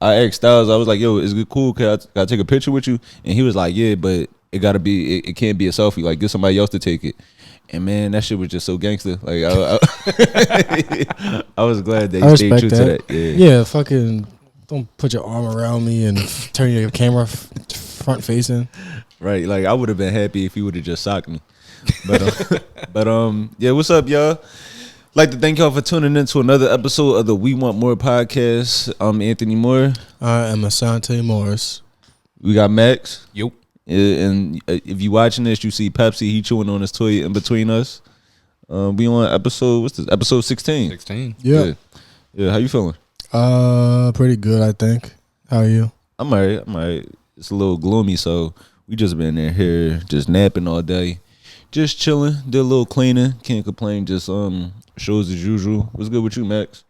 I asked Styles, I was like, yo, is it cool? Can I take a picture with you? And he was like, yeah, but it gotta be, it can't be a selfie. Like, get somebody else to take it. And man, that shit was just so gangster. Like, I was glad they stayed true to that. Yeah, fucking don't put your arm around me and turn your camera front facing. Right, like I would have been happy if he would have just socked me. But yeah, what's up, y'all? Like to thank y'all for tuning in to another episode of the We Want More podcast. I'm Anthony Moore. I am Asante Morris. We got Max. Yep. And if you watching this, you see Pepsi. He chewing on his toy in between us. We on episode, what's this? Episode 16. 16. Yeah. Yeah. How you feeling? Pretty good, I think. How are you? I'm alright. It's a little gloomy, so we just been in here just napping all day, just chilling. Did a little cleaning. Can't complain. Just shows as usual. What's good with you, Max?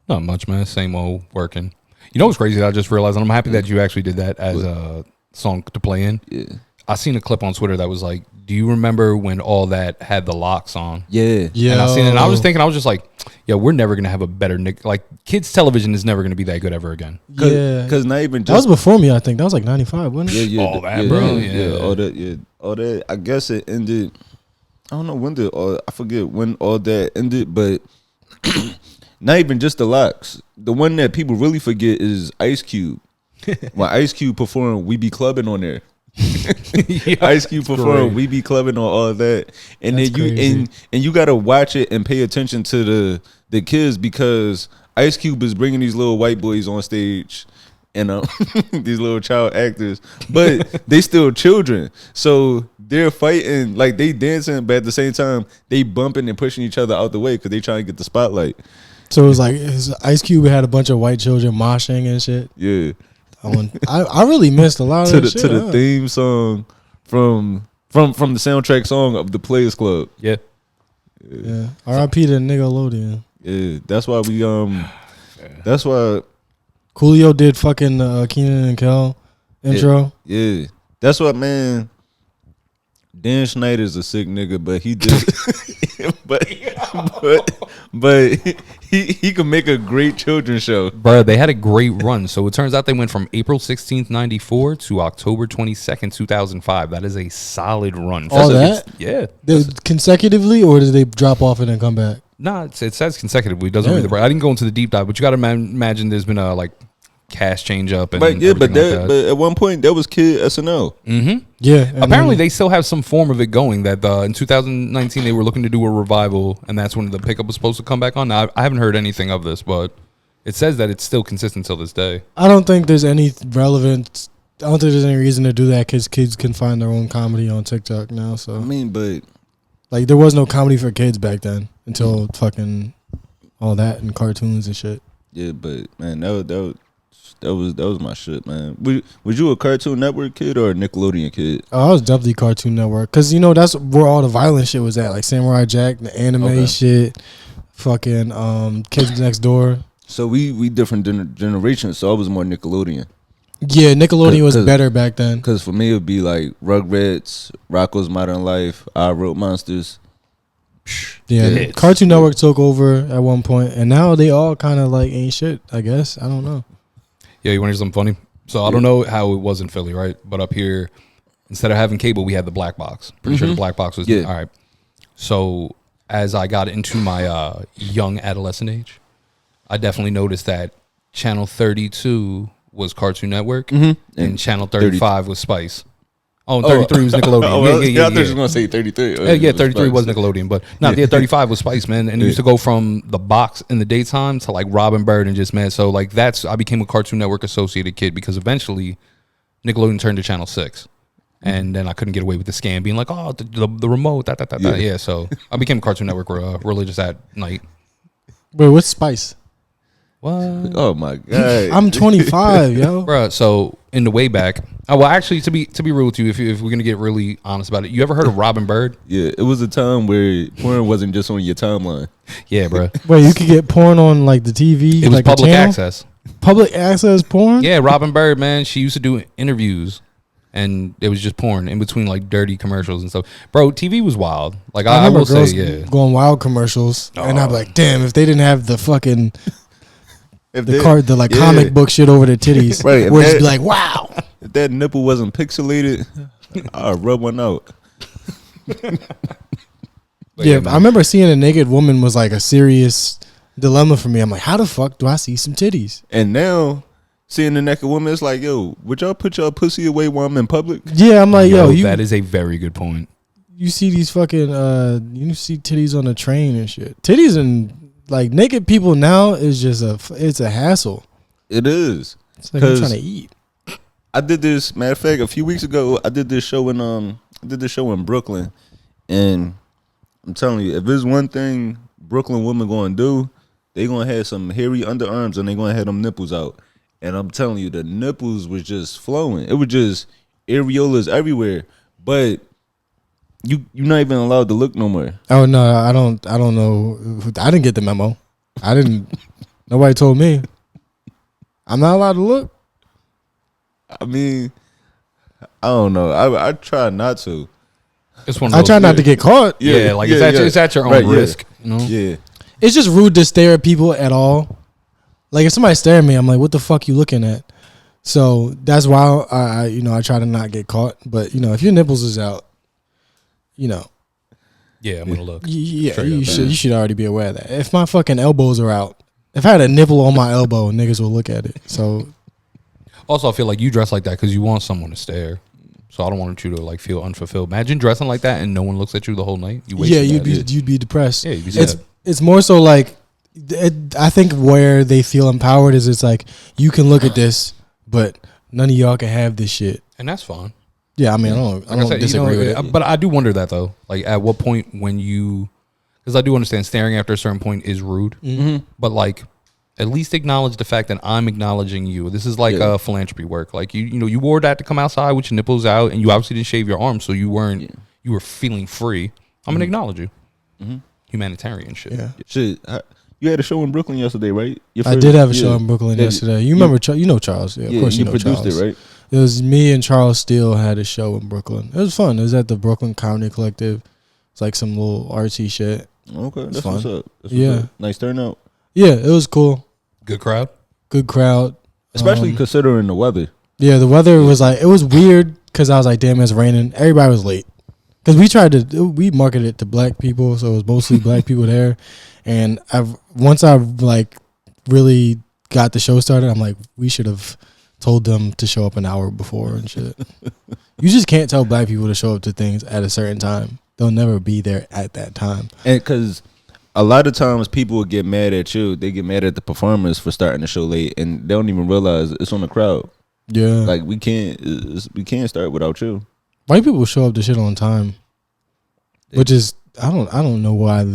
Not much, man. Same old working. You know what's crazy? I just realized, and I'm happy that you actually did that as a song to play in. Yeah. I seen a clip on Twitter that was like, do you remember when All That had the Locks on? Yeah. Yeah. And I seen it, and I was thinking, I was just like, yeah, we're never gonna have a better like kids television is never gonna be that good ever again. Yeah. Because not even That was just before me, I think. That was like 95, wasn't it? yeah, All That, bro. Yeah, all that. I guess it ended. I don't know when I forget when All That ended, but not even just the Locks. The one that people really forget is Ice Cube. When Ice Cube performed "We Be Clubbing" on there. Ice Cube performed "We Be Clubbing" on All That, and That's then you crazy. and you gotta watch it and pay attention to the kids, because Ice Cube is bringing these little white boys on stage and these little child actors, but they still children, so they're fighting, like they dancing, but at the same time they bumping and pushing each other out the way because they trying to get the spotlight. So it was like Ice Cube had a bunch of white children moshing and shit. Yeah, I really missed a lot of to the theme song from the soundtrack song of the Players Club. Yeah. Yeah. R.I.P. to Nickelodeon. Yeah, that's why that's why Coolio did fucking Keenan and Kel intro. Yeah, that's what, man. Dan Schneider's a sick nigga, but he did, but he could make a great children's show. Bro, they had a great run. So it turns out they went from April 16th, 94 to October 22nd, 2005. That is a solid run. All that? Yeah. Consecutively, or did they drop off and then come back? No, it says consecutively. It doesn't read I didn't go into the deep dive, but you got to imagine there's been a like cast change up. And But yeah, but everything like but at one point that was Kid SNL. Mm-hmm. Yeah. and Apparently, then- they still have some form of it going. That in 2019 they were looking to do a revival, and that's when the pickup was supposed to come back on. Now, I haven't heard anything of this, but it says that it's still consistent till this day. I don't think there's any relevant. I don't think there's any reason to do that because kids can find their own comedy on TikTok now. So I mean, but like, there was no comedy for kids back then until fucking all that and cartoons and shit. yeah, but man, that was my shit, man. Was you a Cartoon Network kid or a Nickelodeon kid? Oh, I was definitely Cartoon Network because that's where all the violent shit was at, like Samurai Jack, the anime shit, fucking Kids Next Door. So we different generations. So I was more Nickelodeon. Yeah, Nickelodeon was 'Cause- better back then. Because for me, it would be like Rugrats, Rocko's Modern Life, I Wrote Monsters. Yeah, Yeah. Cartoon Network took over at one point, and now they all kind of like ain't shit, I guess. I don't know. Yeah, you want to hear something funny? So I don't know how it was in Philly, right? But up here, instead of having cable, we had the black box. Pretty sure the black box was Yeah. all right. So as I got into my young adolescent age, I definitely noticed that Channel 32 was Cartoon Network, and Channel 35 was Spice. Oh, and 33 was Nickelodeon. I thought you were yeah. gonna say 33. Yeah, 33 was Nickelodeon, but no, 35 was Spice, man. And it used to go from the box in the daytime to like Robin Bird and just, man. So like I became a Cartoon Network associated kid because eventually Nickelodeon turned to Channel 6. And then I couldn't get away with the scam being like, oh, the remote, Yeah, so I became a Cartoon Network religious at night. Wait, what's Spice? What? Oh my god! I'm 25, yo. Bruh, so in the way back, well, actually, to be real with you, if we're gonna get really honest about it, you ever heard of Robin Bird? Yeah, it was a time where porn wasn't just on your timeline. Yeah, bruh. Wait, you could get porn on like the TV? It was like public a channel? access. Public access porn? Yeah, Robin Bird, man. She used to do interviews, and it was just porn in between like dirty commercials and stuff. Bro, TV was wild. Like I remember will say, girls yeah. going wild commercials, and I'm like, damn, if they didn't have the fucking If the that- card, the like yeah. comic book shit over their titties, Right, if where it's that- be like, wow. If that nipple wasn't pixelated, I'll rub one out. But Yeah, man. I remember seeing a naked woman was like a serious dilemma for me. I'm like, how the fuck do I see some titties? And now, seeing the naked woman, it's like, yo, would y'all put y'all pussy away while I'm in public? Yeah, I'm like, yo, you that is a very good point. you see these fucking you see titties on the train and shit. Titties and like naked people now is just it's a hassle. It is. It's like I'm 'Cause- trying to eat. I did this. Matter of fact, a few weeks ago, I did this show in Brooklyn, and I'm telling you, if there's one thing Brooklyn women gonna do, they gonna have some hairy underarms and they gonna have them nipples out. And I'm telling you, the nipples was just flowing. It was just areolas everywhere. But you're not even allowed to look no more. Oh no, I don't know. I didn't get the memo. I didn't. Nobody told me. I'm not allowed to look. I mean, I don't know. I try not to. It's one of I those, try not to get caught. Yeah, like it's at your own Right, yeah. risk. You know? Yeah. It's just rude to stare at people at all. Like if somebody stare at me, I'm like, what the fuck you looking at? So that's why I try to not get caught. But if your nipples is out, Yeah, I'm gonna look. yeah, Straight you up, should already be aware of that. If my fucking elbows are out, if I had a nipple on my elbow, niggas will look at it. So Also, I feel like you dress like that because you want someone to stare. So I don't want you to like feel unfulfilled. Imagine dressing like that and no one looks at you the whole night. You yeah, wasted that. you'd be depressed. Yeah, you'd be It's sad. it's more so like I think where they feel empowered is it's like you can look at this, but none of y'all can have this shit. And that's fine. Yeah, I mean, I Like don't said, disagree with it. But I do wonder that though. Like at what point when you, because I do understand staring after a certain point is rude, Mm-hmm. but like at least acknowledge the fact that I'm acknowledging you. This is like Yeah. philanthropy work. Like you wore that to come outside with your nipples out, and you obviously didn't shave your arms, so you weren't you were feeling free. I'm gonna acknowledge you. Humanitarian shit. Yeah. Shit. You had a show in Brooklyn yesterday, right? Your I first- did have a show yeah. in Brooklyn Yeah. yesterday. You remember, Charles? Yeah, of course you know produced Charles. it, right? It was me and Charles Steele had a show in Brooklyn. It was fun. It was at the Brooklyn Comedy Collective. It's like some little artsy shit. Okay, that's fun. what's up. That's what's Yeah. up. Nice turnout, Yeah, it was cool. Good crowd. Good crowd. especially considering the weather. Yeah, the weather was like, it was weird because I was like, damn, it's raining. Everybody was late. Because we marketed it to black people, so it was mostly black people there. And once I like really got the show started, I'm like, we should have told them to show up an hour before and shit. You just can't tell black people to show up to things at a certain time. They'll never be there at that time. And because a lot of times people will get mad at you, they get mad at the performers for starting the show late, and they don't even realize it's on the crowd. Yeah. Like we can't start without you. White people show up to shit on time, which is I don't know why.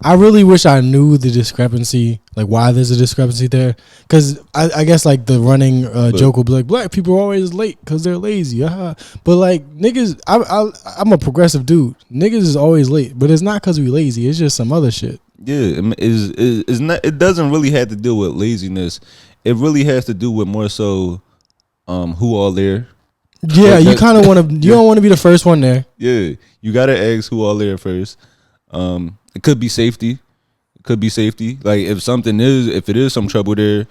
I really wish I knew the discrepancy, like why there's a discrepancy there. Because I guess like the running joke will be like black people are always late because they're lazy. But like niggas, I'm a progressive dude. Niggas is always late, but it's not because we lazy. It's just some other shit. Yeah, is not. It doesn't really have to do with laziness. It really has to do with more so, who all there. Yeah, you kind of want to. You don't want to be the first one there. Yeah, you gotta ask who all there first. It could be safety. It could be safety. Like if it is some trouble there,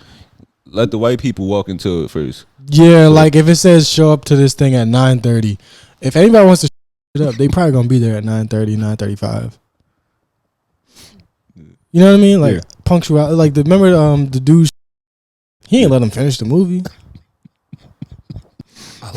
let the white people walk into it first. Yeah, like if it says show up to this thing at 9:30, if anybody wants to shut up, they probably gonna be there at 9:30, 9:35. You know what I mean? Like Yeah. punctuality. Like remember the dude, he ain't let him finish the movie. I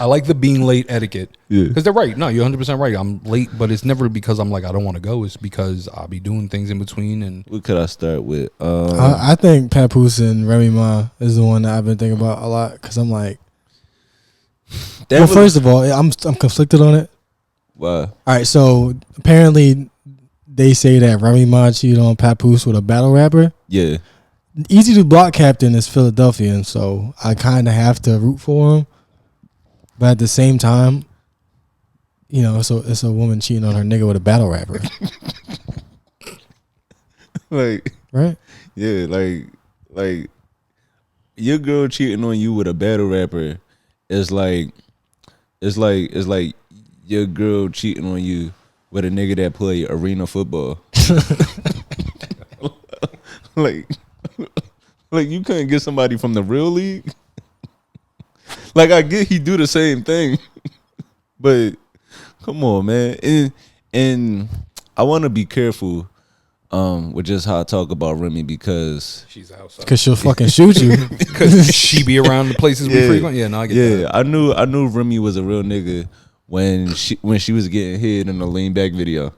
like the being late etiquette. Yeah. Because they're right. No, you're 100% right. I'm late, but it's never because I'm like, I don't want to go. It's because I'll be doing things in between. And What could I start with? I think Papoose and Remy Ma is the one that I've been thinking about a lot because I'm like, that well, was- first of all, I'm conflicted on it. Wow. All right, so apparently they say that Remy Ma cheated on Papoose with a battle rapper. Yeah. Easy to Block captain is Philadelphian, so I kind of have to root for him. But at the same time, it's a woman cheating on her nigga with a battle rapper, Like, right? yeah, like your girl cheating on you with a battle rapper is like your girl cheating on you with a nigga that play arena football. like Like you couldn't get somebody from the real league. Like I get he do the same thing, but come on, man. And I want to be careful with just how I talk about Remy because She's outside. Because she'll fucking shoot you. Because she be around the places we frequent. Yeah, no, I get that. I knew Remy was a real nigga when she was getting hit in the lean back video.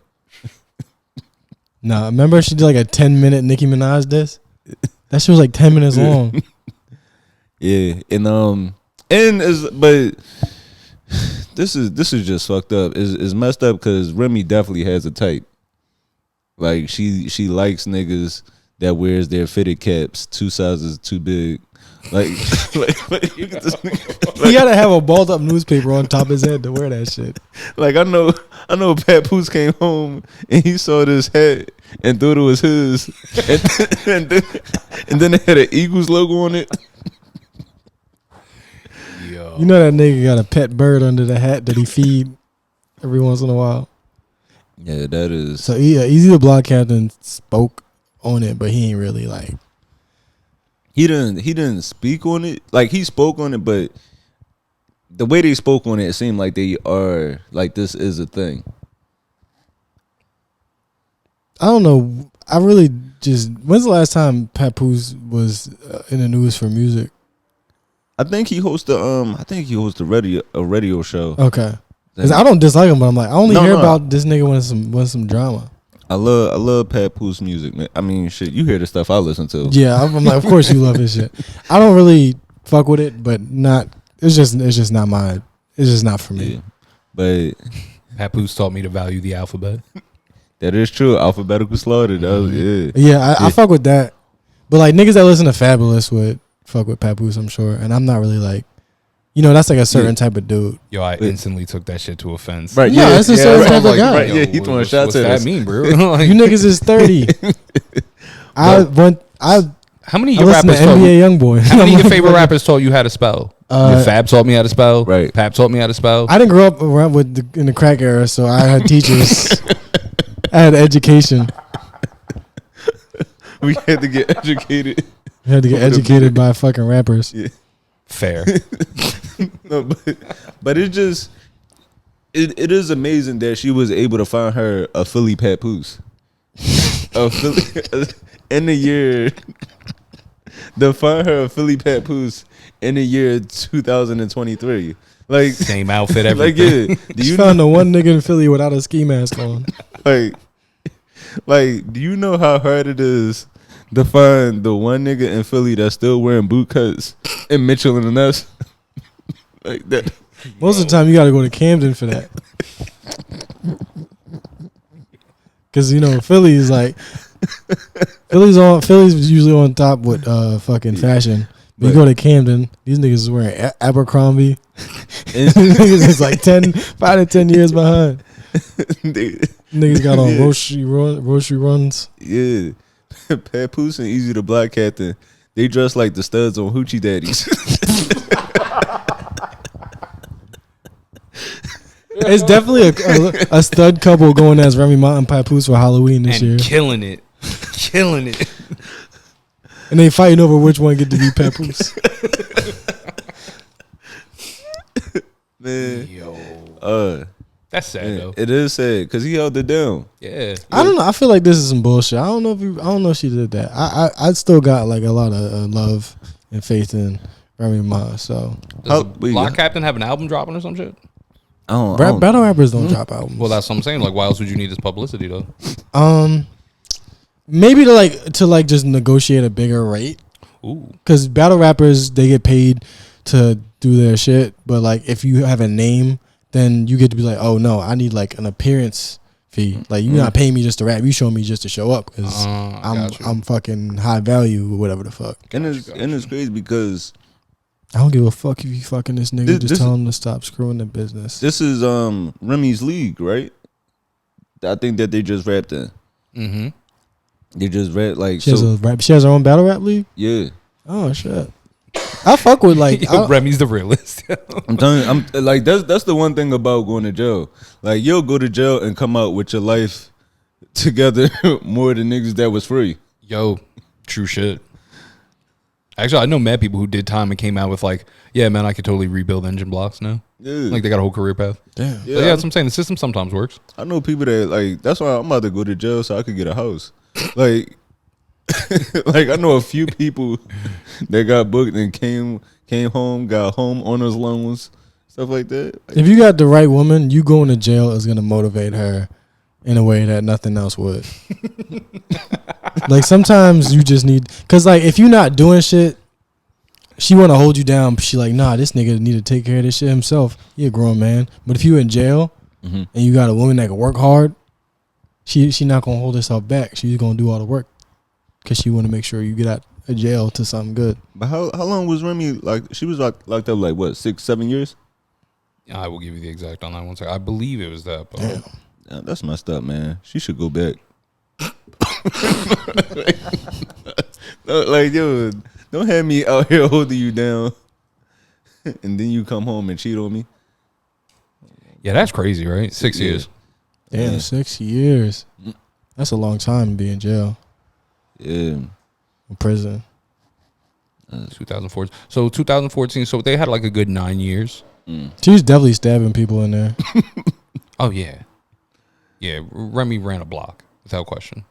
Nah, remember she did like a 10-minute Nicki Minaj diss? That shit was like 10 minutes long. Yeah, but this is just fucked up. It's messed up because Remy definitely has a type. Like she likes niggas that wears their fitted caps 2 sizes too big. Like you get this nigga, He gotta have a balled up newspaper on top of his head to wear that shit. like I know Papoose came home and he saw this hat and thought it was his, and then it had an Eagles logo on it. Yo. You know that nigga got a pet bird under the hat that he feed every once in a while. Yeah, that is. So Easy the Block Captain spoke on it, but he ain't really like. He didn't speak on it. Like he spoke on it, but the way they spoke on it, it seemed like they are like this is a thing. I don't know. I really just. When's the last time Papoose was in the news for music? I think he hosts a radio show. Okay, because I don't dislike him, but I'm like I only hear No. about this nigga when some drama. I love Papoose music, man. I mean, shit, you hear the stuff I listen to. Yeah, I'm like, of course you love his shit. I don't really fuck with it, but not. It's just not my. It's just not for me. Yeah. But Papoose taught me to value the alphabet. that is true. Alphabetical slaughter. That was, yeah. Yeah, I fuck with that, but like niggas that listen to Fabulous would fuck with Papoose, I'm sure, and I'm not really like, that's like a certain type of dude. Yo, I instantly took that shit to offense. Right. Yeah, that's a certain type of guy. Right. Yeah, he throwing shots what's at that us. mean, bro? Like, You niggas is 30. I how many of I your listen to rappers taught NBA you? YoungBoy. How many of your favorite rappers taught you how to spell? Your Fab taught me how to spell. Right. Pap taught me how to spell. I didn't grow up around in the crack era, so I had teachers. I had education. We had to get educated. I had to get educated by fucking rappers. Yeah. Fair. No, but it just it is amazing that she was able to find her a Philly Papoose. A Philly in the year to find her a Philly Papoose in the year 2023. Like Same outfit, like everything. yeah. Do You you found the one nigga in Philly without a ski mask on. like do you know how hard it is to find the one nigga in Philly that's still wearing boot cuts in Mitchell and Ness? Like that. Most of the time, you got to go to Camden for that. Because Philly is like Philly's usually on top with fucking fashion. But you go to Camden, these niggas is wearing Abercrombie. These niggas is like 5 to 10 years behind. Niggas got on grocery runs. Yeah. Papoose and Easy the Black Captain, they dress like the studs on Hoochie Daddies. It's definitely a stud couple going as Remy Ma and Papoose for Halloween this year. And killing it. Killing it. And they fighting over which one get to be Papoose. Man. Yo. That's sad though. It is sad because he held it down. Yeah. I don't know. I feel like this is some bullshit. I don't know if she did that. I still got like a lot of love and faith in Remy Ma. So Does Block Captain have an album dropping or some shit? I don't, battle rappers don't drop albums. Well, that's what I'm saying. Like, why else would you need this publicity though? Maybe to just negotiate a bigger rate. Ooh. Because battle rappers, they get paid to do their shit, but like if you have a name, then you get to be like, oh no, I need like an appearance fee. Like you're not paying me just to rap, you show me just to show up because I'm fucking high value or whatever the fuck. And it's crazy because I don't give a fuck if you fucking this nigga. This just tell him to stop screwing the business. this is Remy's league, right? I think that they just rapped in. Mm-hmm. They just rap like She has her own battle rap league. yeah. Oh shit. I fuck with like Yo, Remy's the realist. I'm telling you, I'm like that's the one thing about going to jail. Like you'll go to jail and come out with your life together more than niggas that was free. Yo, true shit. Actually, I know mad people who did time and came out with like, yeah, man, I could totally rebuild engine blocks now. Yeah. Like they got a whole career path. Damn. Yeah, yeah, that's what I'm saying. The system sometimes works. I know people that like. That's why I'm about to go to jail so I could get a house. Like, like I know a few people that got booked and came home, got homeowners loans, stuff like that. Like, If you got the right woman, you going to jail is gonna motivate her in a way that nothing else would. Like sometimes you just need, cause like if you're not doing shit, she want to hold you down. But she like, nah, this nigga need to take care of this shit himself. He a grown man. But if you in jail Mhm. and you got a woman that can work hard, she not gonna hold herself back. She's gonna do all the work, cause she want to make sure you get out of jail to something good. But how long was Remy like? She was locked up like what 6-7 years? I will give you the exact on that one second. I believe it was that. But Damn. Yeah, that's messed up, man. She should go back. Like yo, don't have me out here holding you down, and then you come home and cheat on me. yeah, that's crazy, right? 6 Yeah. years. Damn, Yeah. 6 years. That's a long time to be in jail Yeah, or prison. 2014. So 2014. So they had like a good 9 years. She was definitely stabbing people in there. Oh yeah, yeah. Remy ran a block without question.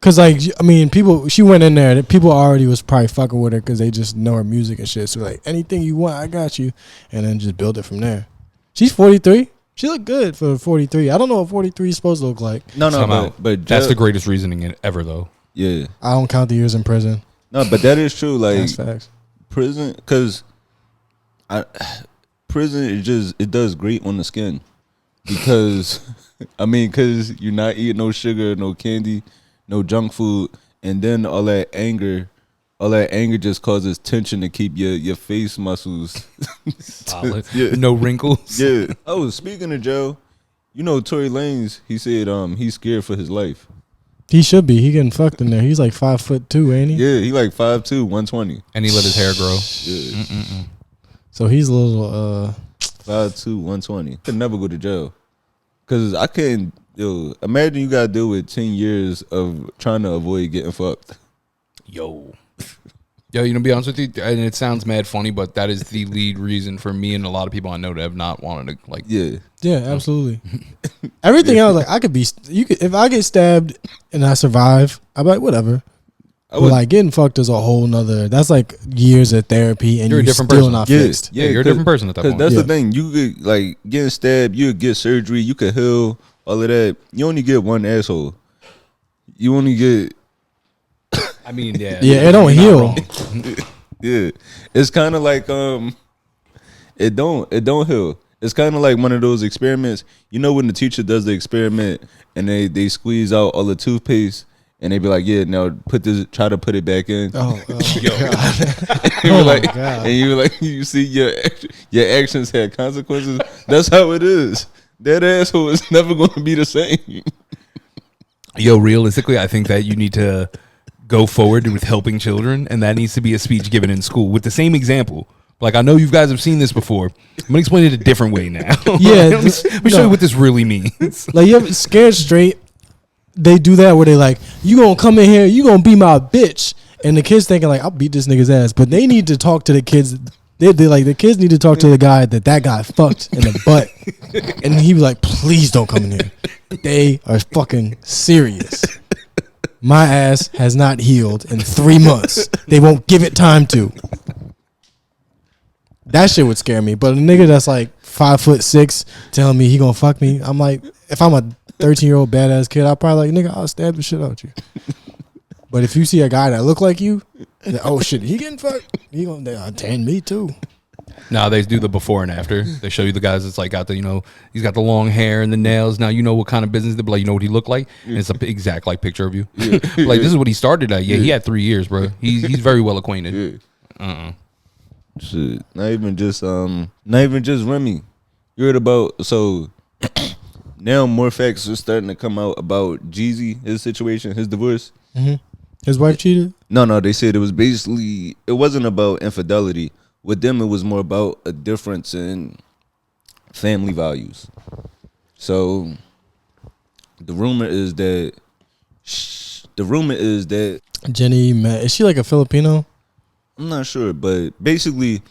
Cause like I mean, people. She went in there. People already was probably fucking with her because they just know her music and shit. So like anything you want, I got you, and then just build it from there. She's 43. She looked good for 43. I don't know what 43 is supposed to look like. no, Somehow. but That's jail- the greatest reasoning ever, though. yeah. I don't count the years in prison. No, but that is true. Like That's facts. prison, because prison it does great on the skin because I mean, because you're not eating no sugar, no candy, no junk food, and then all that anger just causes tension to keep your face muscles Solid. Yeah. No wrinkles. Yeah. Oh, speaking of Joe, you know Tory Lanez, he said he's scared for his life. He should be. He getting fucked in there. He's like 5'2", ain't he? Yeah, he like 5'2", 120. And he let his hair grow. Yeah. So he's a little. 5'2", 120. Could never go to jail. Cause I can't. Yo, imagine you gotta deal with 10 years of trying to avoid getting fucked. Yo, you know, to be honest with you, and it sounds mad funny, but that is the lead reason for me and a lot of people I know that have not wanted to like. Yeah. Yeah, absolutely. Everything else, like I could be. You could if I get stabbed and I survive, I'm like whatever. I But would, like getting fucked is a whole nother. That's like years of therapy, and You're a you're different still person. not yeah, fixed. Yeah, you're a different person at that Cause point. that's Yeah. the thing. You could like getting stabbed. You could get surgery. You could heal. All of that. You only get one asshole. You only get. I mean, yeah, Yeah, it don't you're heal. not wrong. Yeah. It's kind of like It don't heal. It's kind of like one of those experiments. You know when the teacher does the experiment and they squeeze out all the toothpaste and they be like, yeah, now try to put it back in. Oh, And God. you Oh, like, my God. and you like, you see your actions had consequences. That's how it is. That asshole is never going to be the same. Yo, realistically, I think that you need to go forward with helping children, and that needs to be a speech given in school with the same example. Like, I know you guys have seen this before. I'm gonna explain it a different way now. Yeah, let me show you what this really means. Like you ever Scared Straight, they do that where they like, you gonna come in here, you gonna be my bitch, and the kids thinking like, I'll beat this nigga's ass, but they need to talk to the kids. They like the kids need to talk to the guy that guy fucked in the butt, and he was like, please don't come in here. They are fucking serious. My ass has not healed in 3 months. They won't give it time to. That shit would scare me. But a nigga that's like 5'6" telling me he gonna fuck me, I'm like, if I'm a 13-year-old badass kid, I'll probably like, nigga, I'll stab the shit out you. But if you see a guy that look like you, then, oh shit, he getting fucked, he gonna tan me too. Now they do the before and after. They show you the guys that's like got the, you know, he's got the long hair and the nails. Now you know what kind of business they be like. You know what he looked like, and it's a exact like picture of you. Like this is what he started at. Yeah, he had 3 years, bro. He's very well acquainted. Yeah. Shit. Not even just Remy. You heard about so now more facts are starting to come out about Jeezy, his situation, his divorce. His wife cheated. No, they said it wasn't about infidelity. With them, it was more about a difference in family values. So the rumor is that Jenny, is she like a Filipino? I'm not sure, but basically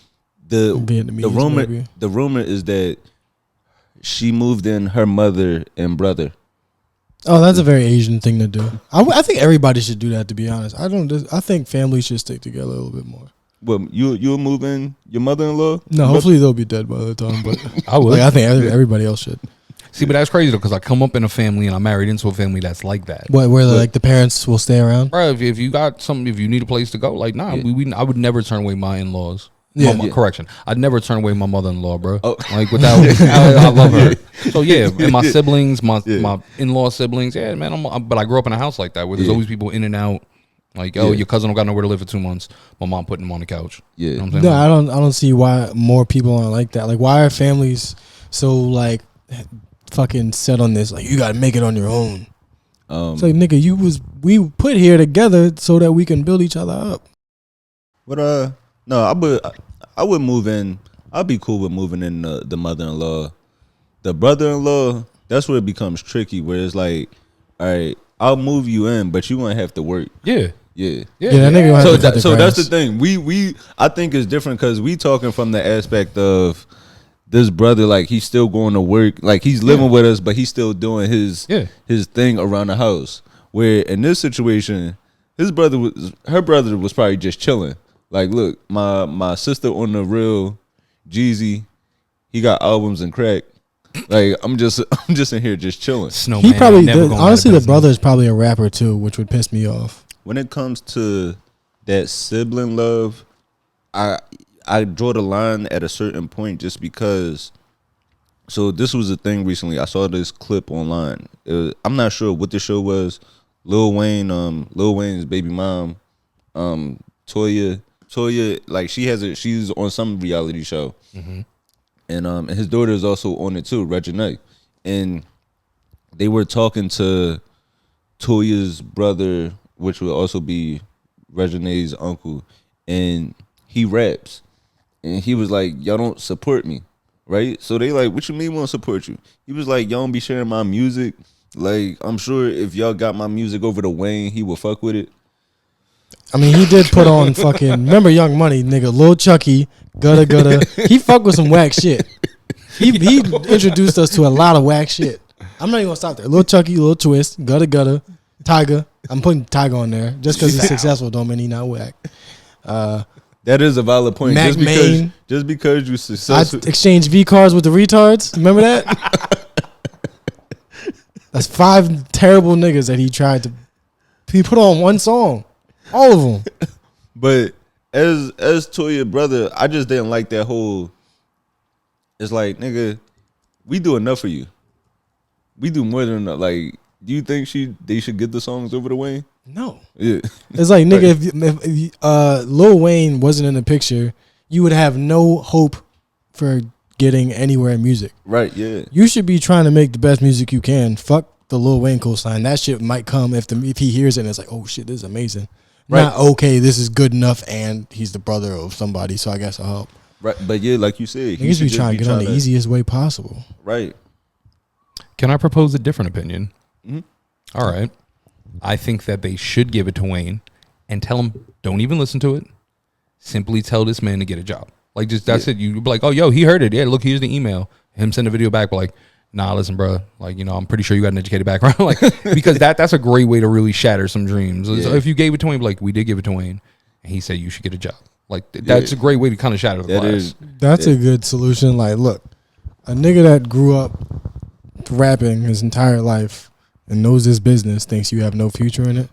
the Vietnamese, rumor is that she moved in her mother and brother. Oh, that's a very Asian thing to do. I think everybody should do that. To be honest, I think families should stick together a little bit more. Well, you'll move in your mother-in-law? No, hopefully they'll be dead by the time. But I would. Like, I think everybody else should. See, but that's crazy though, because I come up in a family and I'm married into a family that's like that. Where like the parents will stay around. Bro, if you got something, if you need a place to go, like nah, I would never turn away my in-laws. Yeah. Correction, I'd never turn away my mother-in-law, bro. Oh. Like without, I love her. So yeah, and my siblings, my in-law siblings, yeah, man. But I grew up in a house like that where there's always people in and out. Like, oh, your cousin don't got nowhere to live for 2 months. My mom putting him on the couch. Yeah, you know what I'm saying? No, I don't see why more people aren't like that. Like, why are families so like fucking set on this? Like, you gotta make it on your own. It's like, nigga, we put here together so that we can build each other up. But no, I would move in. I'd be cool with moving in the mother-in-law. The brother-in-law, that's where it becomes tricky. Where it's like, all right, I'll move you in, but you gonna have to work. Yeah. That nigga gonna have to cut the So grass. that's the thing. We I think it's different because we talking from the aspect of this brother, like he's still going to work, like he's living with us, but he's still doing his thing around the house. Where in this situation, her brother was probably just chilling. Like, look, my sister on the real Jeezy, he got albums and crack. Like I'm just in here just chilling. Snowman, He probably honestly the brother is probably a rapper too, which would piss me off. When it comes to that sibling love, I draw the line at a certain point just because. So this was a thing recently. I saw this clip online. I'm not sure what the show was. Lil Wayne's baby mom, Toya, like she's on some reality show, and his daughter is also on it too, Reginae, and they were talking to Toya's brother, which would also be Reginae's uncle, and he raps, and he was like, "Y'all don't support me, right?" So they like, "What you mean we don't support you?" He was like, "Y'all don't be sharing my music. Like, I'm sure if y'all got my music over to Wayne, he would fuck with it." I mean, he did put on fucking. Remember Young Money, nigga, Lil Chucky, Gutta. He fucked with some whack shit. He introduced us to a lot of whack shit. I'm not even gonna stop there. Lil Chucky, Lil Twist, Gutta, Tyga. I'm putting Tyga on there just because he's successful. Don't mean he not whack. That is a valid point. Mac Main. Just because you successful. I exchanged V cards with the retards. Remember that? That's 5 terrible niggas that he put on one song. All of them. But as Toya brother, I just didn't like that whole. It's like, nigga, we do enough for you. We do more than enough. Like, do you think they should get the songs over to Wayne? No. Yeah. It's like, nigga, if Lil Wayne wasn't in the picture, you would have no hope for getting anywhere in music. Right, yeah. You should be trying to make the best music you can. Fuck the Lil Wayne cosign. That shit might come if he hears it and it's like, oh shit, this is amazing. Right. Not okay, this is good enough and he's the brother of somebody, so I guess I'll help. Right, but yeah, like you said, he should be trying to get on the easiest way possible. Right. Can I propose a different opinion? Mm-hmm. All right. I think that they should give it to Wayne and tell him, don't even listen to it. Simply tell this man to get a job. Like, just that's it. You be like, oh, yo, he heard it. Yeah, look, here's the email. Him send a video back, but like, nah, listen, bro. Like, I'm pretty sure you got an educated background. Like, because that's a great way to really shatter some dreams. So if you gave it to Wayne, like, we did give it to Wayne, and he said you should get a job. Like, that's a great way to kind of shatter the glass. That's a good solution. Like, look, a nigga that grew up rapping his entire life and knows this business thinks you have no future in it.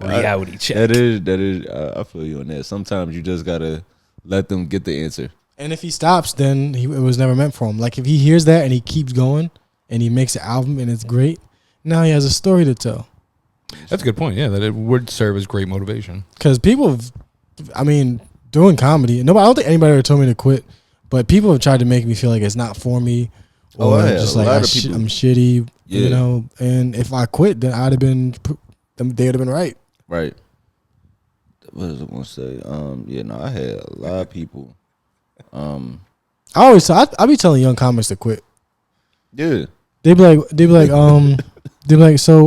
Reality check. That is. I feel you on that. Sometimes you just gotta let them get the answer. And if he stops, then it was never meant for him. Like, if he hears that and he keeps going and he makes an album and it's great, now he has a story to tell. That's a good point. Yeah, that it would serve as great motivation. Because people, doing comedy, I don't think anybody ever told me to quit, but people have tried to make me feel like it's not for me, or just like I'm shitty, And if I quit, then I'd have been, they would have been right. Right. What was I gonna say? I had a lot of people. I be telling young comics to quit. Yeah. They'd be like, so,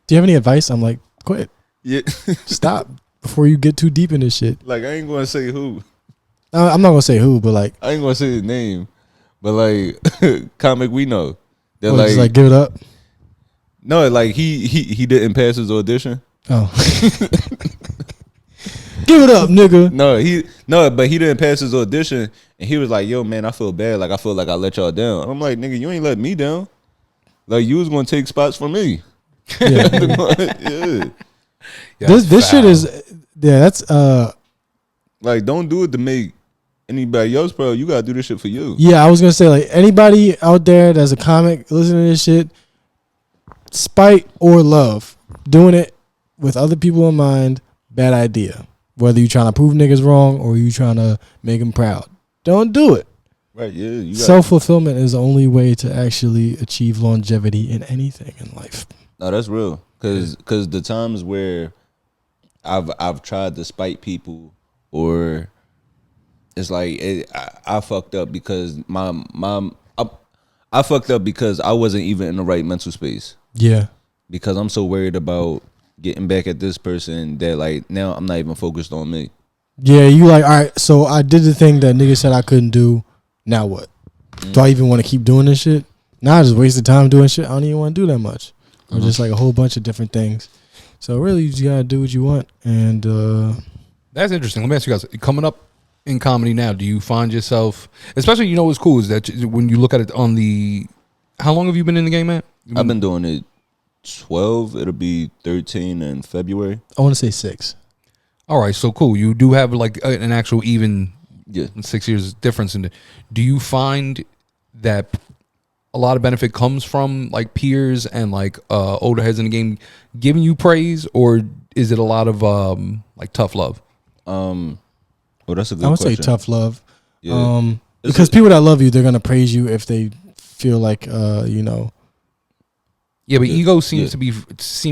do you have any advice? I'm like, quit. Yeah. Stop before you get too deep in this shit. Like I ain't gonna say who. I'm not gonna say who, but like, I ain't gonna say his name. But like comic we know. That oh, just like give it up. no, like he didn't pass his audition. Oh, give it up, nigga. But he didn't pass his audition, and he was like, "Yo, man, I feel bad. Like I feel like I let y'all down." I'm like, "Nigga, you ain't let me down. Like you was gonna take spots from me." Yeah. Yeah. Yeah, this that's shit foul. is that's Like don't do it to make anybody else proud. You gotta do this shit for you. yeah. I was gonna say like anybody out there that's a comic listening to this shit, spite or love, doing it with other people in mind, bad idea. Whether you trying to prove niggas wrong or you trying to make them proud, don't do it. Right? Yeah. You got Self fulfillment is the only way to actually achieve longevity in anything in life. No, that's real. Cause the times where I've tried to spite people or it's like I fucked up because I fucked up because I wasn't even in the right mental space. Yeah. Because I'm so worried about getting back at this person that like now I'm not even focused on me. Yeah, you like, all right, so I did the thing that niggas said I couldn't do. Now what? Do I even want to keep doing this shit? Nah, I just wasted time doing shit. I don't even want to do that much. Or just like a whole bunch of different things. So really, you just gotta do what you want. And That's interesting. Let me ask you guys: coming up in comedy now, do you find yourself, especially what's cool is that when you look at it on the, how long have you been in the game, man? I've been doing it 12. It'll be 13 in February. I want to say 6. All right, so cool. You do have like an actual even Yeah. 6 years difference in it. Do you find that a lot of benefit comes from like peers and like older heads in the game giving you praise, or is it a lot of like tough love? Well, that's a good I would question. say tough love. Yeah. Because people that love you, they're gonna praise you if they feel like you know. Yeah, but Yeah. ego seems Yeah.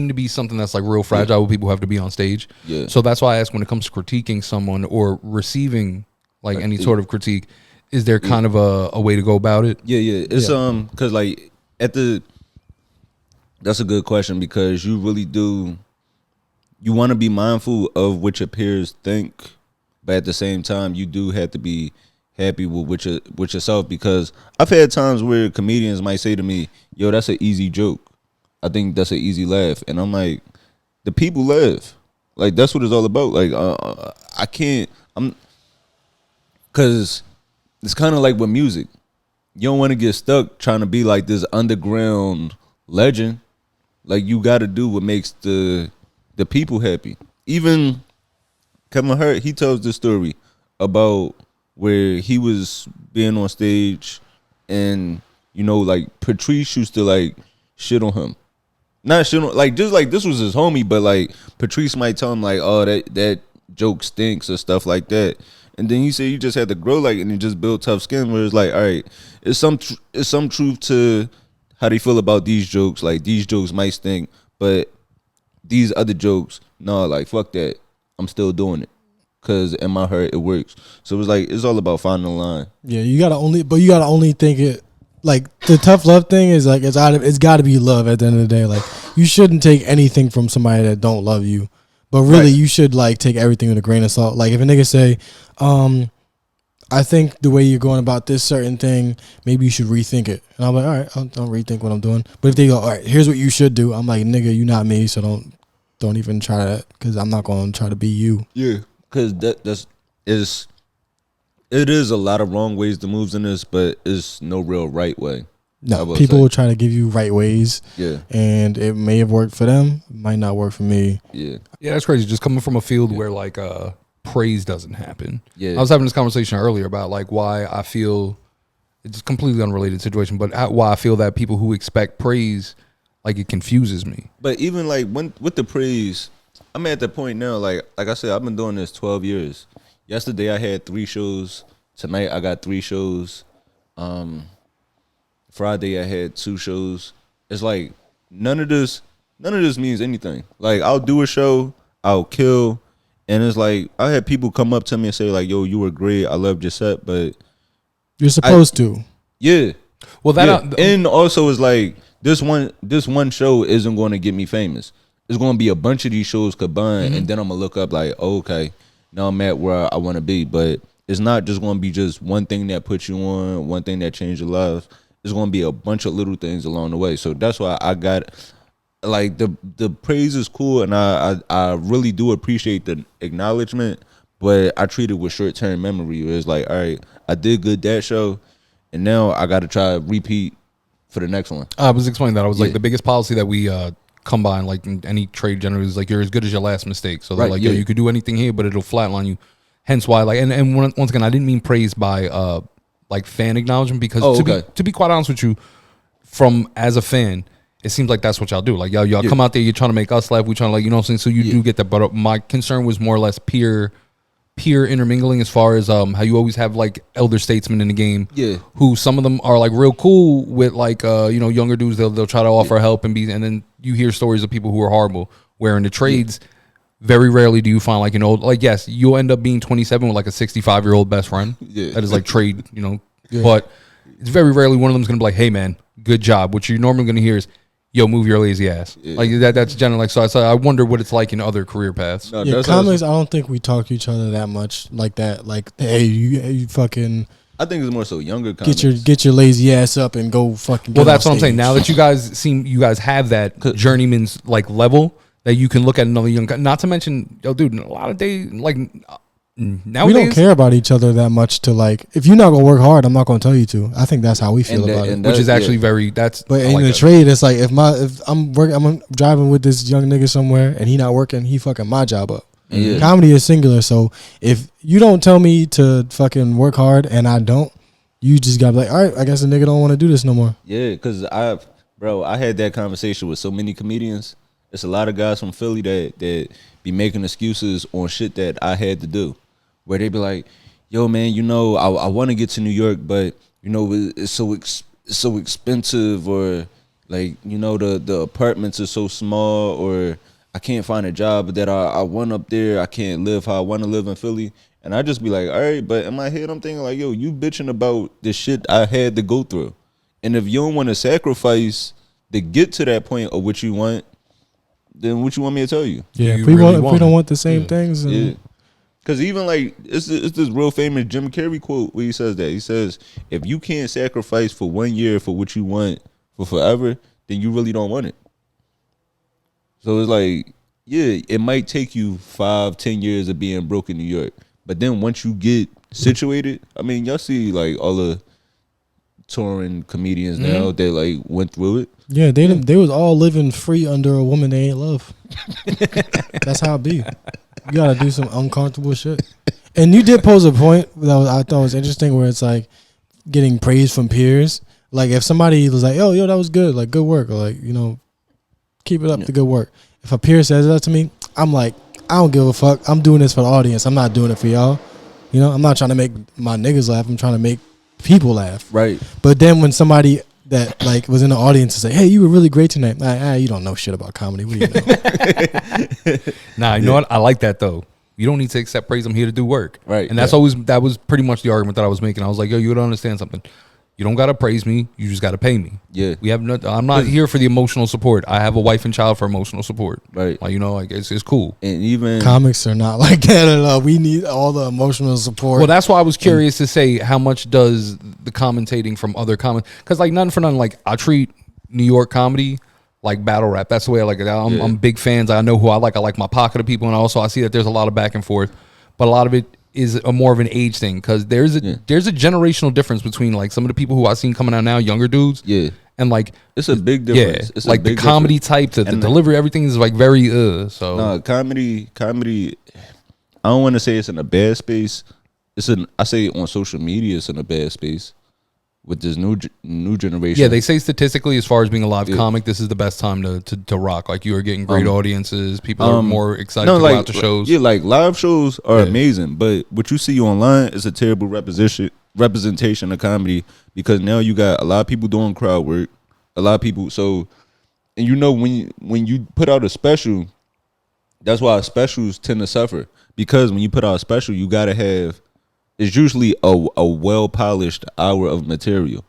to be something that's like real fragile. Where people have to be on stage. Yeah. So that's why I ask, when it comes to critiquing someone or receiving like any sort of critique, is there kind of a way to go about it? Yeah, yeah. It's cause like that's a good question because you really do you want to be mindful of what your peers think, but at the same time you do have to be happy with yourself because I've had times where comedians might say to me, "Yo, that's an easy joke. I think that's an easy laugh." And I'm like, the people laugh. Like that's what it's all about. Like cause it's kind of like with music. You don't want to get stuck trying to be like this underground legend. Like you got to do what makes the people happy. Even Kevin Hart, he tells this story about where he was being on stage and like Patrice used to like shit on him. Not shit on, like just like this was his homie, but like Patrice might tell him like, "Oh, that joke stinks" or stuff like that. And then he said you just had to grow like and you just build tough skin where it's like, all right, it's some truth to how they feel about these jokes. Like these jokes might stink, but these other jokes, no, like fuck that. I'm still doing it because in my heart it works. So it's like it's all about finding the line. Yeah, you gotta only think it. Like the tough love thing is like it's got to be love at the end of the day. Like you shouldn't take anything from somebody that don't love you, but really Right. you should like take everything with a grain of salt. Like if a nigga say, I think the way you're going about this certain thing, maybe you should rethink it. And I'm like, all right, I'll rethink what I'm doing. But if they go, all right, here's what you should do, I'm like, nigga, you not me, so don't even try that because I'm not going to try to be you. Yeah, because it is a lot of wrong ways to move in this, but it's no real right way. I No, will people say. will try to give you right ways, Yeah, and it may have worked for them, might not work for me. yeah, Yeah, that's crazy. Just coming from a field where like praise doesn't happen. yeah. I was having this conversation earlier about like why I feel it's a completely unrelated situation, but why I feel that people who expect praise, like it confuses me. But even like with the praise, I'm at the point now. Like I said, I've been doing this 12 years. Yesterday I had 3 shows. Tonight I got 3 shows. Friday I had 2 shows. It's like none of this means anything. Like I'll do a show, I'll kill, and it's like I had people come up to me and say like, "Yo, you were great. I loved your set," but You're supposed to. yeah. Well, that Yeah. And also it's like this one show isn't going to get me famous. it's gonna be a bunch of these shows combined, and then I'm gonna look up like, oh, okay, now I'm at where I want to be. But it's not just gonna be just one thing that puts you on, one thing that changed your life. It's gonna be a bunch of little things along the way. So that's why I got like the praise is cool, and I really do appreciate the acknowledgement. But I treat it with short term memory. It's like, all right, I did good that show, and now I got to try repeat for the next one. I was explaining that. I was like, the biggest policy that we combine, like in any trade generally, is like you're as good as your last mistake. So they're like, yo, you could do anything here, but it'll flatline you. Hence why, like, and once again, I didn't mean praise by like fan acknowledgement, because to be quite honest with you, from as a fan, it seems like that's what y'all do. Like y'all come out there, you're trying to make us laugh, we trying to, like, you know what I'm saying. So you do get that, but my concern was more or less peer intermingling, as far as how you always have like elder statesmen in the game, who some of them are like real cool with, like you know, younger dudes. They'll try to offer help and then you hear stories of people who are horrible. Where in the trades, very rarely do you find like an old, like, yes, you'll end up being 27 with like a 65-year-old best friend. That is like trade, you know, but it's very rarely one of them's gonna be like, hey man, good job. What you're normally gonna hear is, yo, move your lazy ass. Like that's generally like, so I wonder what it's like in other career paths. No, comics, I don't think we talk to each other that much like that. Like, hey, you fucking. I think it's more so younger comics. Get your lazy ass up and go fucking. Well, that's what I'm saying. Now that you guys have that journeyman's like level that you can look at another young. Not to mention, yo, dude, a lot of days like. Nowadays, we don't care about each other that much to, like, if you're not gonna work hard, I'm not gonna tell you to. I think that's how we feel about it, which is actually very. But in the trade, it's like if I'm driving with this young nigga somewhere and he not working, he fucking my job up. Comedy is singular, so if you don't tell me to fucking work hard and I don't, you just gotta be like, all right, I guess the nigga don't want to do this no more. Yeah, because I had that conversation with so many comedians. It's a lot of guys from Philly that be making excuses on shit that I had to do. Where they be like, yo, man, you know, I want to get to New York, but, you know, it's so expensive, or, like, you know, the apartments are so small, or I can't find a job that I want up there. I can't live how I want to live in Philly. And I just be like, all right, but in my head, I'm thinking like, yo, you bitching about the shit I had to go through. And if you don't want to sacrifice to get to that point of what you want, then what you want me to tell you? Yeah, if we don't want the same things. Yeah. Because even like, it's this real famous Jim Carrey quote where he says that. He says, if you can't sacrifice for 1 year for what you want for forever, then you really don't want it. So it's like, yeah, it might take you 5-10 years of being broke in New York. But then once you get situated, I mean, y'all see like all the touring comedians now that like went through it. Yeah, they was all living free under a woman they ain't love. That's how it be. You gotta do some uncomfortable shit. And you did pose a point that I thought was interesting, where it's like getting praise from peers. Like if somebody was like, yo, that was good, like good work, or like, you know, keep it up, the good work. If a peer says that to me, I'm like, I don't give a fuck. I'm doing this for the audience. I'm not doing it for y'all. You know, I'm not trying to make my niggas laugh. I'm trying to make people laugh. Right. But then when somebody that like was in the audience and say, hey, you were really great tonight. You don't know shit about comedy. What do you know? Nah, you know what? I like that though. You don't need to accept praise. I'm here to do work. Right. And that was pretty much the argument that I was making. I was like, yo, you don't understand something. You don't gotta praise me. You just gotta pay me. Yeah. I'm not here for the emotional support. I have a wife and child for emotional support. Right. Like, you know, like it's cool. And even comics are not like that at all. We need all the emotional support. Well, that's why I was curious to say how much does the commentating from other comics, because like nothing for nothing, like I treat New York comedy like battle rap. That's the way I like it. I'm big fans. I know who I like. I like my pocket of people, and also I see that there's a lot of back and forth, but a lot of it is a more of an age thing, because there's a generational difference between like some of the people who I've seen coming out now, younger dudes, and like it's a big difference. It's like the comedy type, the delivery, everything is like very so. No, comedy. I don't want to say it's in a bad space. I say on social media it's in a bad space with this new generation. Yeah, they say statistically, as far as being a live comic, this is the best time to rock. Like you are getting great audiences. People are more excited to go out to shows. Yeah, like live shows are amazing, but what you see online is a terrible representation of comedy, because now you got a lot of people doing crowd work, a lot of people. So, and you know, when you put out a special, that's why specials tend to suffer, because when you put out a special, you gotta have. It's usually a well-polished hour of material.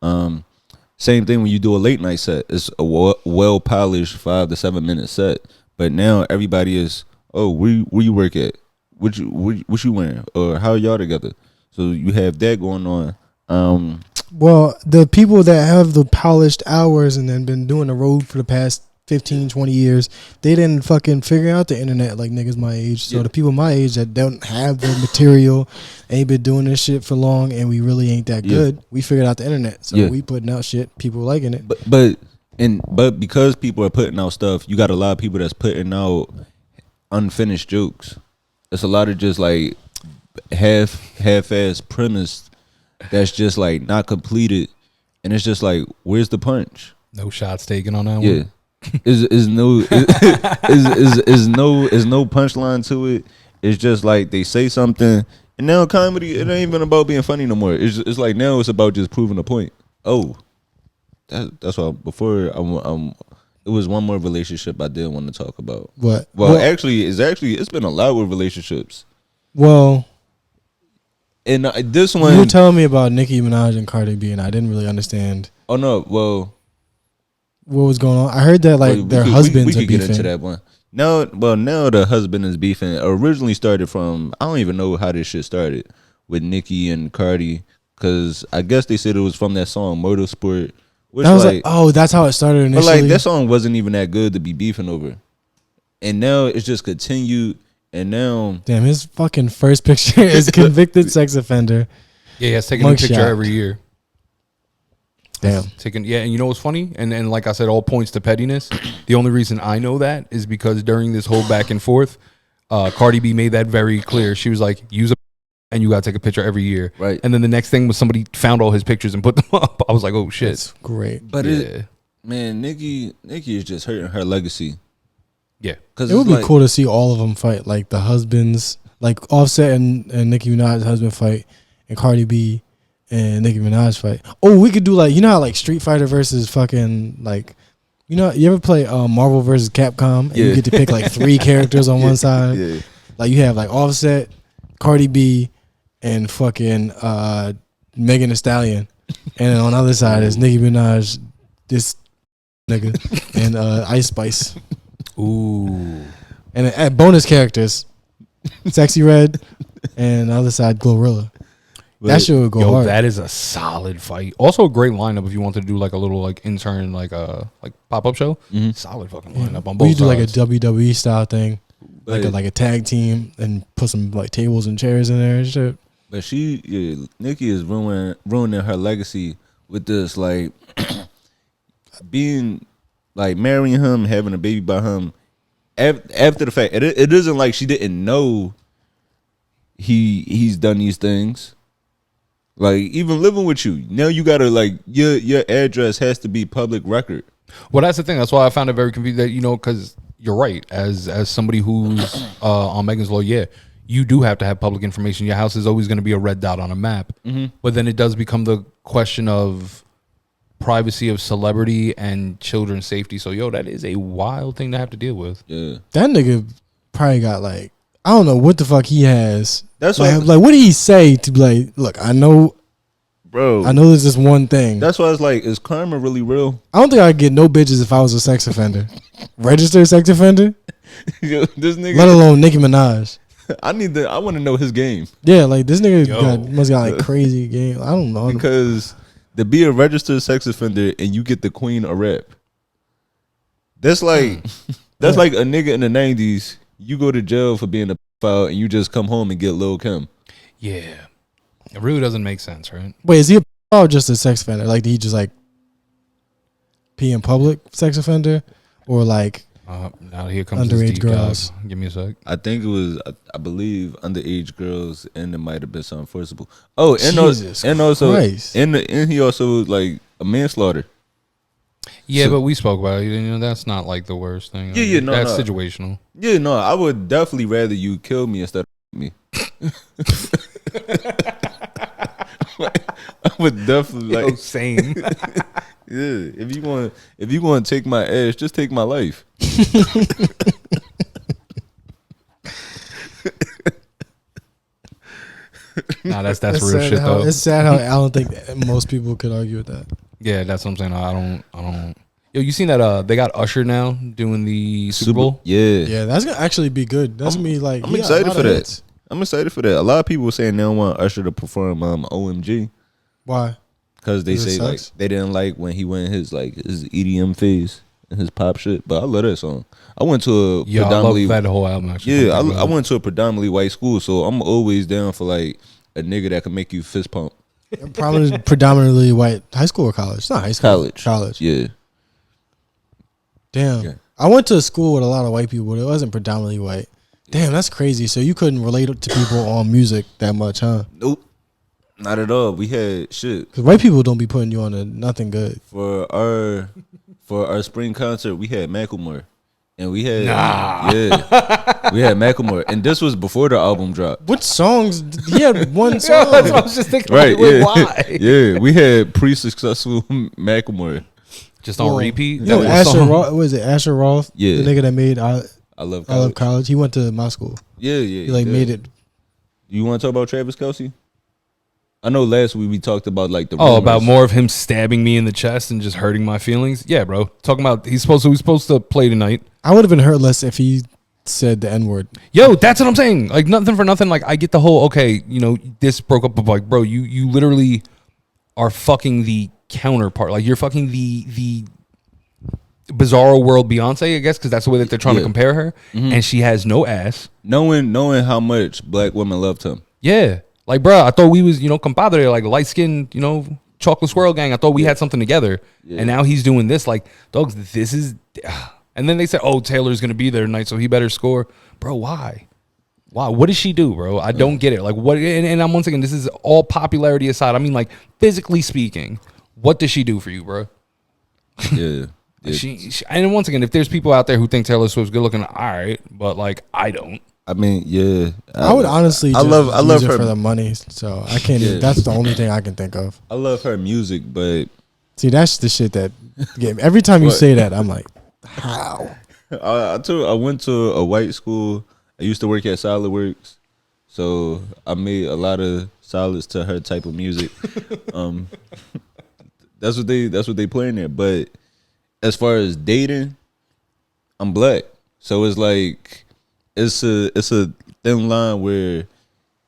Same thing when you do a late night set. It's a well-polished 5 to 7 minute set. But now everybody is, oh, where you work at? What you wearing? Or how y'all together? So you have that going on. Well, the people that have the polished hours and then been doing the road for the past 15, 20 years, they didn't fucking figure out the internet like niggas my age. So the people my age that don't have the material, ain't been doing this shit for long, and we really ain't that good. We figured out the internet, so we putting out shit, people liking it. But because people are putting out stuff, you got a lot of people that's putting out unfinished jokes. It's a lot of just like half-ass premise that's just like not completed, and it's just like, where's the punch? No shots taken on that one. Yeah. Is no punchline to it. It's just like they say something, and now comedy, it ain't even about being funny no more. It's like now it's about just proving a point. Oh, that's why before it was one more relationship I did want to talk about. What? Well, actually it's been a lot with relationships. Well, and this one, you were telling me about Nicki Minaj and Cardi B, and I didn't really understand. Oh no, well, what was going on? I heard that like their husbands we are could get beefing. into that one. Now the husband is beefing. Originally started from, I don't even know how this shit started with Nicki and Cardi, because I guess they said it was from that song Motorsport. Which I was like, oh, that's how it started initially. But like that song wasn't even that good to be beefing over, and now it's just continued. And now, damn, his fucking first picture is convicted sex offender. Yeah, he's taking a picture every year. Damn. And you know what's funny? And like I said, all points to pettiness. The only reason I know that is because during this whole back and forth, Cardi B made that very clear. She was like, use a and you gotta take a picture every year. Right. And then the next thing was somebody found all his pictures and put them up. I was like, oh shit. That's great. But man, Nicki is just hurting her legacy. Yeah. It would be cool to see all of them fight, like the husbands, like Offset and Nicki Minaj's husband fight, and Cardi B and Nicki Minaj fight. Oh, we could do like, you know how like Street Fighter versus fucking like, you know, you ever play Marvel versus Capcom, and you get to pick like 3 characters on one side. Yeah. Like you have like Offset, Cardi B, and fucking Megan Thee Stallion, and then on the other side is Nicki Minaj, this nigga, and Ice Spice. Ooh. And bonus characters, Sexy Red, and the other side Glorilla. That shit would go hard. That is a solid fight. Also a great lineup if you wanted to do like a little like intern like pop-up show. Mm-hmm. Solid fucking lineup on both sides. We do like a WWE style thing, like a tag team, and put some like tables and chairs in there and shit. But Nicki is ruining her legacy with this, like being like marrying him, having a baby by him after the fact. It isn't like she didn't know he's done these things. Like even living with you now, you gotta like your address has to be public record. Well, that's the thing. That's why I found it very confusing. That because you're right. As somebody who's on Megan's Law, you do have to have public information. Your house is always going to be a red dot on a map. Mm-hmm. But then it does become the question of privacy of celebrity and children's safety. So, that is a wild thing to have to deal with. Yeah. That nigga probably got like, I don't know what the fuck he has. That's like what did he say to be like, look, I know there's this one thing. That's why it's like, is karma really real? I don't think I'd get no bitches if I was a sex offender. Registered sex offender? This nigga, let alone Nicki Minaj. I want to know his game. Yeah, like this nigga must got like crazy game. I don't know. Because to be a registered sex offender and you get the queen of rap, that's like like a nigga in the 90s. You go to jail for being a pedophile and you just come home and get Lil' Kim. Yeah, it really doesn't make sense, right? Wait, is he a pedophile or just a sex offender? Like, did he just like pee in public sex offender, or like? Now here comes underage girls. Give me a sec. I think it was, I believe, underage girls, and it might have been something forcible. Oh, and Jesus also, Christ. and he also like a manslaughter. Yeah, So- but we spoke about it. That's not like the worst thing. No, that's no. situational. Yeah, no, I would definitely rather you kill me instead of me. I would definitely like. Same. Yeah, if you want to take my ass, just take my life. Nah, that's real shit though. It's sad how I don't think most people could argue with that. Yeah, that's what I'm saying. I don't. Yo, you seen that? They got Usher now doing the Super Bowl. Yeah, that's gonna actually be good. That's gonna be like. I'm excited for that. I'm excited for that. A lot of people were saying they don't want Usher to perform OMG. Why? Because they say like they didn't like when he went his EDM phase and his pop shit. But I love that song. I went to a predominantly I love that whole album. Actually, yeah, I went to a predominantly white school, so I'm always down for like a nigga that can make you fist pump. Probably predominantly white high school or college. It's not high school. College. Yeah. Damn. Yeah. I went to a school with a lot of white people, but it wasn't predominantly white. Damn, that's crazy. So you couldn't relate to people on music that much, huh? Nope. Not at all. We had shit. Because white people don't be putting you on to nothing good. For our spring concert, we had Macklemore. And we had we had Macklemore. And this was before the album dropped. What songs? He had one song. That's what I was just thinking. Right, yeah. Why? Yeah, we had pre-successful Macklemore. Just on repeat? Yo, Asher Roth, what is it? Asher Roth? Yeah. The nigga that made I Love College. He went to my school. Yeah. He made it. You want to talk about Travis Kelce? I know last week we talked about like the rumors. About more of him stabbing me in the chest and just hurting my feelings. Yeah, bro. Talking about he's supposed to play tonight. I would have been hurt less if he said the N-word. Yo, that's what I'm saying. Like nothing for nothing. Like I get the whole this broke up, but like, bro, you literally are fucking the counterpart. Like you're fucking the Bizarro World Beyonce, I guess, because that's the way that they're trying to compare her. Mm-hmm. And she has no ass. Knowing how much black women loved him. Yeah. Like, bro, I thought we was, compadre, like light skinned, chocolate swirl gang. I thought we had something together. Yeah. And now he's doing this. Like, dogs, this is. And then they said, oh, Taylor's going to be there tonight, so he better score. Bro, why? Why? What does she do, bro? I don't get it. Like, what? And I'm once again, this is all popularity aside. I mean, like, physically speaking, what does she do for you, bro? Yeah. She and once again, if there's people out there who think Taylor Swift's good looking, all right, but like I don't. I mean, yeah. I would honestly I love her her for the money, so I can't. Even, that's the only thing I can think of. I love her music, but see, that's the shit that every time you say that, I'm like, how? I went to a white school. I used to work at SolidWorks, so I made a lot of solids to her type of music. That's what they play in there, but. As far as dating, I'm black, so it's like it's a thin line where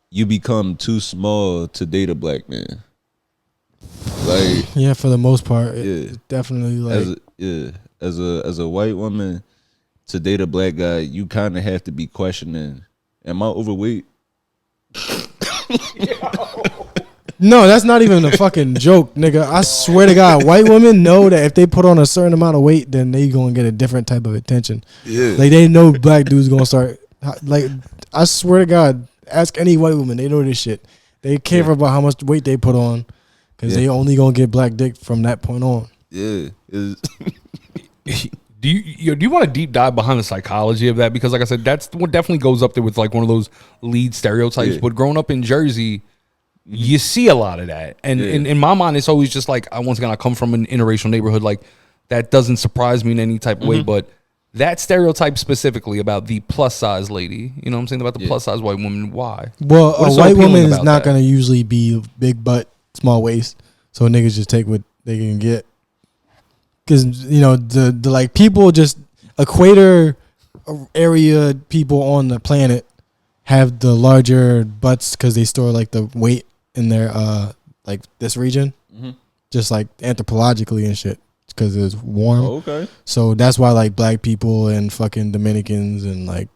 you become too small to date a black man. Like yeah, for the most part, it's definitely like as a white woman to date a black guy, you kind of have to be questioning, am I overweight? No, that's not even a fucking joke, nigga. I swear to God, white women know that if they put on a certain amount of weight, then they gonna get a different type of attention. Yeah, like they know black dudes gonna start. Like I swear to God, ask any white woman, they know this shit. They care about how much weight they put on, because they only gonna get black dick from that point on. Yeah. Do you want to deep dive behind the psychology of that? Because like I said, that's what definitely goes up there with like one of those lead stereotypes. But growing up in Jersey, you see a lot of that. And in my mind, it's always just like, once again, I come from an interracial neighborhood. Like that doesn't surprise me in any type of way. But that stereotype specifically about the plus size lady, you know what I'm saying? About the plus size white woman. Why? Well, a white woman is not going to usually be big butt, small waist. So niggas just take what they can get. Because, the like people just equator area people on the planet have the larger butts because they store like the weight in their like this region, just like anthropologically and shit, because it's warm. Oh, okay. So that's why like black people and fucking Dominicans and like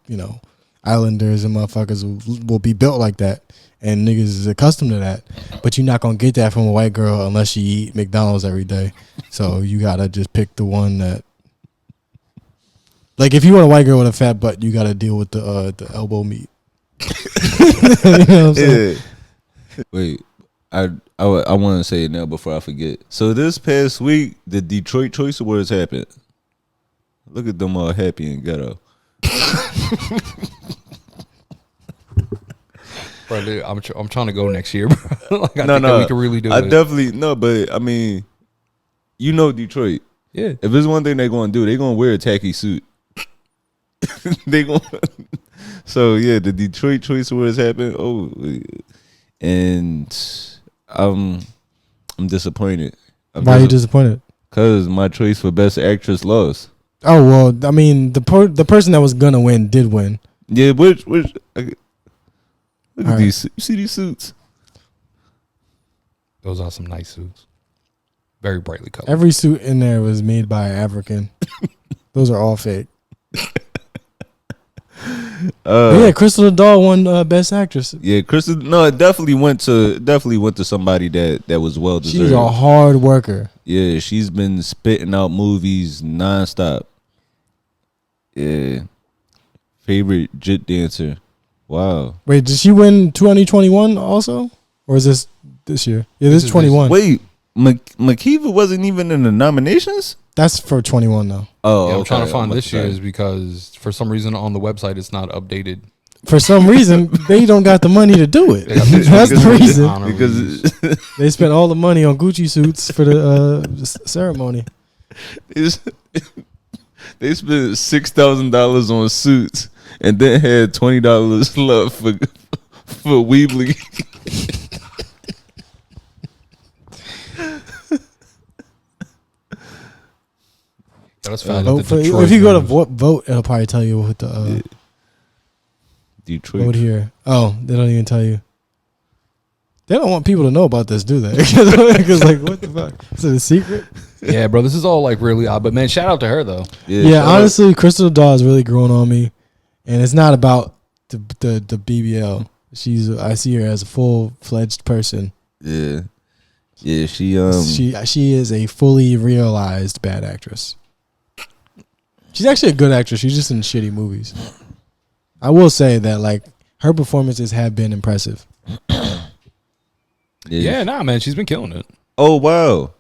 Islanders and motherfuckers will be built like that, and niggas is accustomed to that. But you're not gonna get that from a white girl unless you eat McDonald's every day. So you gotta just pick the one that. Like if you want a white girl with a fat butt, you gotta deal with the elbow meat. You know what I'm saying? Wait, I want to say it now before I forget. So this past week, the Detroit Choice Awards happened. Look at them all happy and ghetto. Bro, dude, I'm trying to go next year, bro. Like I think that we can really do it. Definitely but I mean, Detroit. Yeah. If there's one thing they're gonna do, they're gonna wear a tacky suit. They gonna. So yeah, the Detroit Choice Awards happened. Oh, and I'm disappointed. Why are you disappointed? Cause my choice for best actress lost. Oh well, I mean the person that was gonna win did win. Yeah, which look at All these. You see these suits? Those are some nice suits. Very brightly colored. Every suit in there was made by an African. Those are all fake. But yeah, Crystal Doll won Best Actress. Yeah, Crystal. No, it definitely went to somebody that was well deserved. She's a hard worker. Yeah, she's been spitting out movies nonstop. Yeah, favorite jit dancer. Wow. Wait, did she win 2021 also, or is this year? Yeah, this is 21. Wait, Makiva wasn't even in the nominations. That's for 21 though. Oh, Yeah, I'm okay. trying to find I'm this sorry. year's because for some reason on the website it's not updated. For some reason, they don't got the money to do it. They got this That's because the of the reason. honor reviews. because They spent all the money on Gucci suits for the ceremony. they spent $6,000 on suits and then had $20 left for Weebly. Yeah, let's find Vote out for, the Detroit if you go to numbers. vote, it'll probably tell you what the Detroit. vote here. Oh, they don't even tell you. They don't want people to know about this, do they? Because like, what the fuck? Is it a secret? Yeah, bro, this is all like really odd. But man, shout out to her though. Yeah, shout out- honestly, Crystal Doll is really growing on me, and it's not about the BBL. I see her as a full-fledged person. Yeah. Yeah, she She is a fully realized bad actress. She's actually a good actress. She's just in shitty movies. I will say that like her performances have been impressive. Yeah, nah, man, she's been killing it. Oh wow.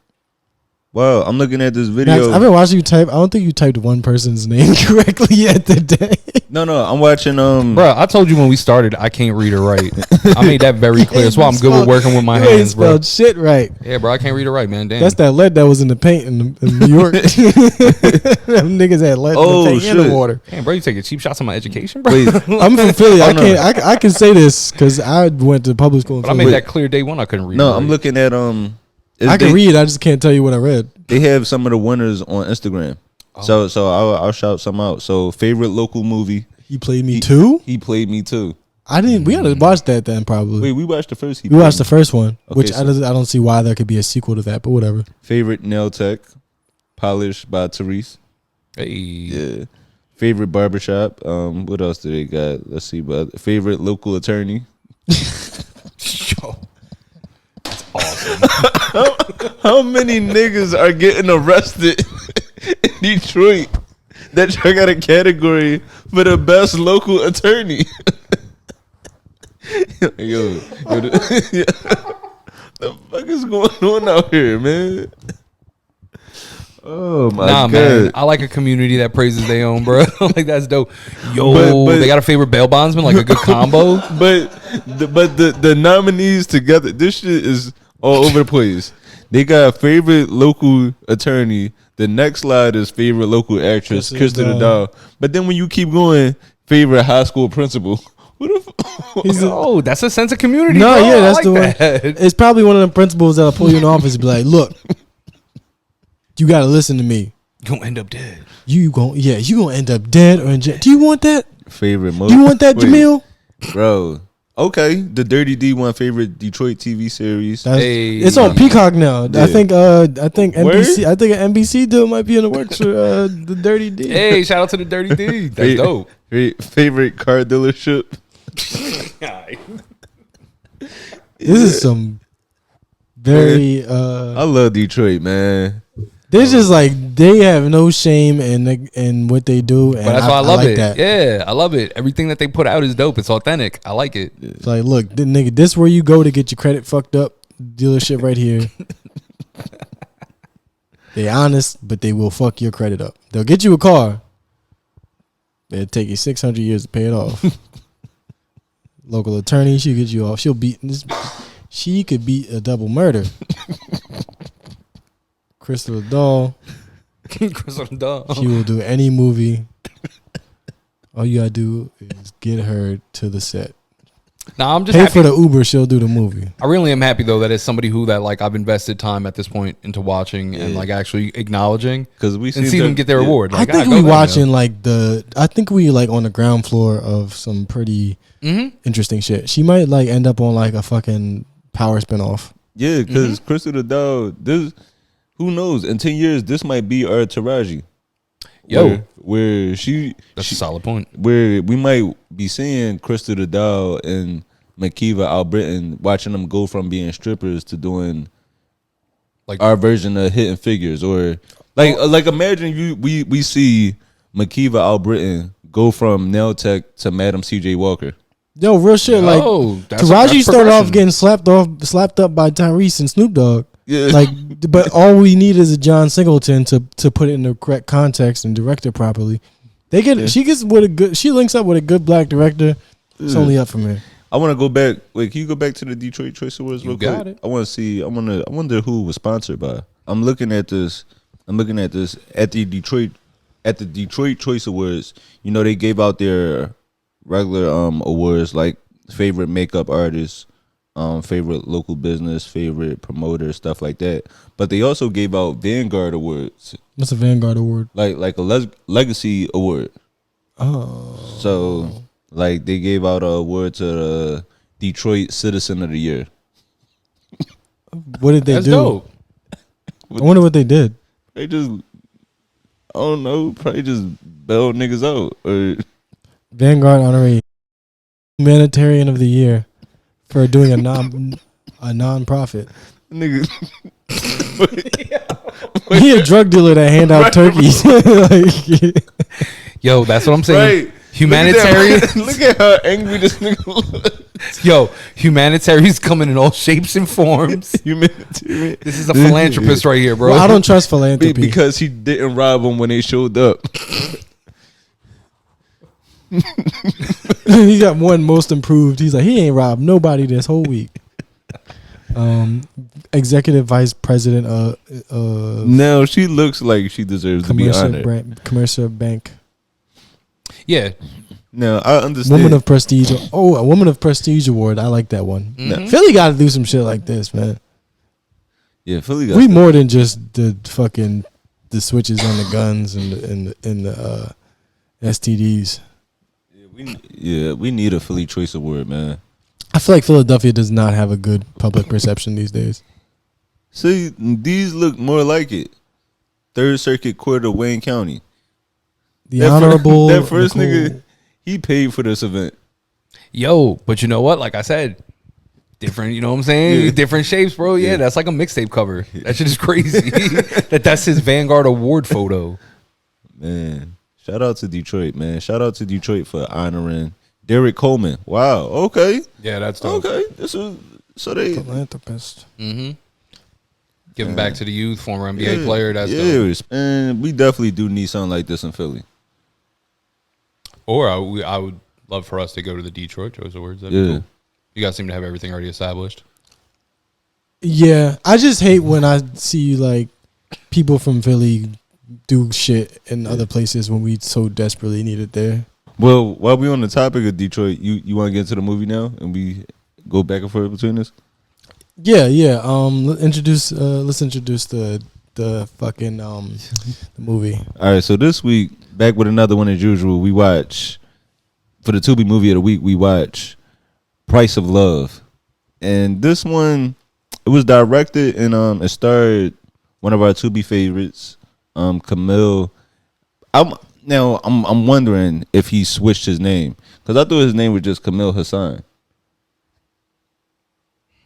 Wow, I'm looking at this Max, video. I've been watching you type. I don't think you typed one person's name correctly yet today. No, I'm watching Bro, I told you when we started I can't read or write. I made that very clear. That's why I'm good with working with my You ain't hands, bro. spelled shit right. Yeah, bro, I can't read or write, man. Damn. That's that lead that was in the paint in New York. Them niggas had lead Oh, in the paint and shit. the water. Damn, bro, you taking cheap shots on my education, bro. Wait, I'm from Philly. Oh, I no. can't. I can say this because I went to public school in But I Philly. made that clear day one I couldn't read. no, or I'm write. looking at I can read. I just can't tell you what I read. They have some of the winners on Instagram. So I'll shout some out. So favorite local movie. He played me too. He played me too. I didn't. We had to watch that then. Probably. Wait, we watched the first. We watched the first one, Okay, which so- I don't see why there could be a sequel to that, but whatever. Favorite nail tech, polished by Therese. Hey. Yeah. Favorite barbershop. What else do they got? Let's see. But favorite local attorney. Yo. That's awesome. How many niggas are getting arrested in Detroit that y'all got a category for the best local attorney? yo, the fuck is going on out here, man? Oh my Nah, god! man. I like a community that praises their own, bro. Like that's dope. Yo, But- they got a favorite bail bondsman, like a good combo. But the nominees together, this shit is all over the place. They got favorite local attorney. The next slide is favorite local actress, Kristen Kristen Bell. Dahl. But then when you keep going, favorite high school principal. What if? Oh, that's a sense of community. No, bro. yeah, I that's like the one. that. It's probably one of the principals that'll pull you in the office and be like, "Look, you got to listen to me. You gonna end up dead. You gonna end up dead or in jail. Do you want that? Favorite Do you want that, Wait, Jamil? bro. Okay, the Dirty D one favorite Detroit TV series. That's- Hey. It's on Peacock now. Yeah. I think NBC. Word? I think an NBC deal might be in the works for the Dirty D. Hey, shout out to the Dirty D. That's dope. Favorite car dealership. This is some very. I love Detroit, man. They're just like they have no shame in what they do, and But that's why I love like it. that. Yeah, I love it. Everything that they put out is dope. It's authentic. I like it. It's like, look, nigga, this where you go to get your credit fucked up. Dealership right here. They honest, but they will fuck your credit up. They'll get you a car. It'll take you 600 years to pay it off. Local attorney, she'll get you off. She'll beat this. She could beat a double murder. Crystal Doll, Crystal Dawn. she will do any movie. All you gotta do is get her to the set. Now I'm just Pay happy. for the Uber, she'll do the movie. I really am happy though that it's somebody who that like I've invested time at this point into watching and like actually acknowledging because we and see them get their reward. Like, I think go we ahead, watching I think we like on the ground floor of some pretty interesting shit. She might like end up on like a fucking Power spinoff. Yeah, because Crystal the Dog, this, who knows? In 10 years, this might be our Taraji. Yo. Where That's a solid point. Where we might be seeing Crystal the Dog and Makiva Albritton, watching them go from being strippers to doing Like our version of Hidden Figures, or like imagine we see Makiva Albritton go from nail tech to Madam CJ Walker. Yo, real shit. Like that's Taraji started off progression. getting slapped up by Tyrese and Snoop Dogg. Yeah. Like, but all we need is a John Singleton to put it in the correct context and direct it properly. They get she links up with a good black director. It's only up from here. I want to go back. Wait, can you go back to the Detroit Choice Awards real quick? got it. I want to see. I wonder who was sponsored by. I'm looking at this at the Detroit Choice Awards. You know, they gave out their regular awards like favorite makeup artist, favorite local business, favorite promoter, stuff like that. But they also gave out Vanguard Awards. What's a Vanguard award? Like a legacy award. Oh, So like they gave out a award to the Detroit Citizen of the Year. what did they That's do? dope. I wonder what they did. They just, I don't know, probably just bailed niggas out. Or Vanguard honoree, humanitarian of the year for doing a non-profit. niggas. He a drug dealer that hand out turkeys. Like, Yo, that's what I'm saying. Right. Humanitarian. Look at how angry this nigga looks. Yo, humanitarians coming in all shapes and forms. Humanitarian. This is a philanthropist right here, bro. well, I don't trust philanthropy. Because he didn't rob them when they showed up. He got one most improved. He's like, he ain't robbed nobody this whole week. Executive vice president of No, she looks like she deserves to be honored. Commercial bank. Yeah. No, I understand. Woman of prestige. Oh, a woman of prestige award. I like that one. Mhm. Philly got to do some shit like this, man. Yeah, Philly got We that. more than just the fucking the switches on the guns and the STDs. We need a Philly Choice Award, man. I feel like Philadelphia does not have a good public perception these days. See, these look more like it. Third Circuit Court of Wayne County. The honorable that first Nicole- nigga, he paid for this event. Yo, but you know what? Like I said, different, you know what I'm saying? Yeah. Different shapes, bro. Yeah, that's like a mixtape cover. That shit is crazy. That's his Vanguard Award photo. Man, shout out to Detroit, man. Shout out to Detroit for honoring Derek Coleman. Wow, okay. Yeah, that's dope. Okay. This is so they philanthropist. Mm-hmm. Giving back to the youth, former NBA player. That's dope. yes. And we definitely do need something like this in Philly. Or I would love for us to go to the Detroit Choice Awards. That'd be cool. You guys seem to have everything already established. Yeah, I just hate when I see like people from Philly do shit in other places when we so desperately need it there. Well, while we on the topic of Detroit, you want to get into the movie now and we go back and forth between us? Yeah. Let's introduce the fucking the movie. All right, so this week, back with another one as usual, we watch, for the Tubi movie of the week, we watch Price of Love. And this one, it was directed and it starred one of our Tubi favorites, Camille. I'm wondering if he switched his name, because I thought his name was just Camille Hassan.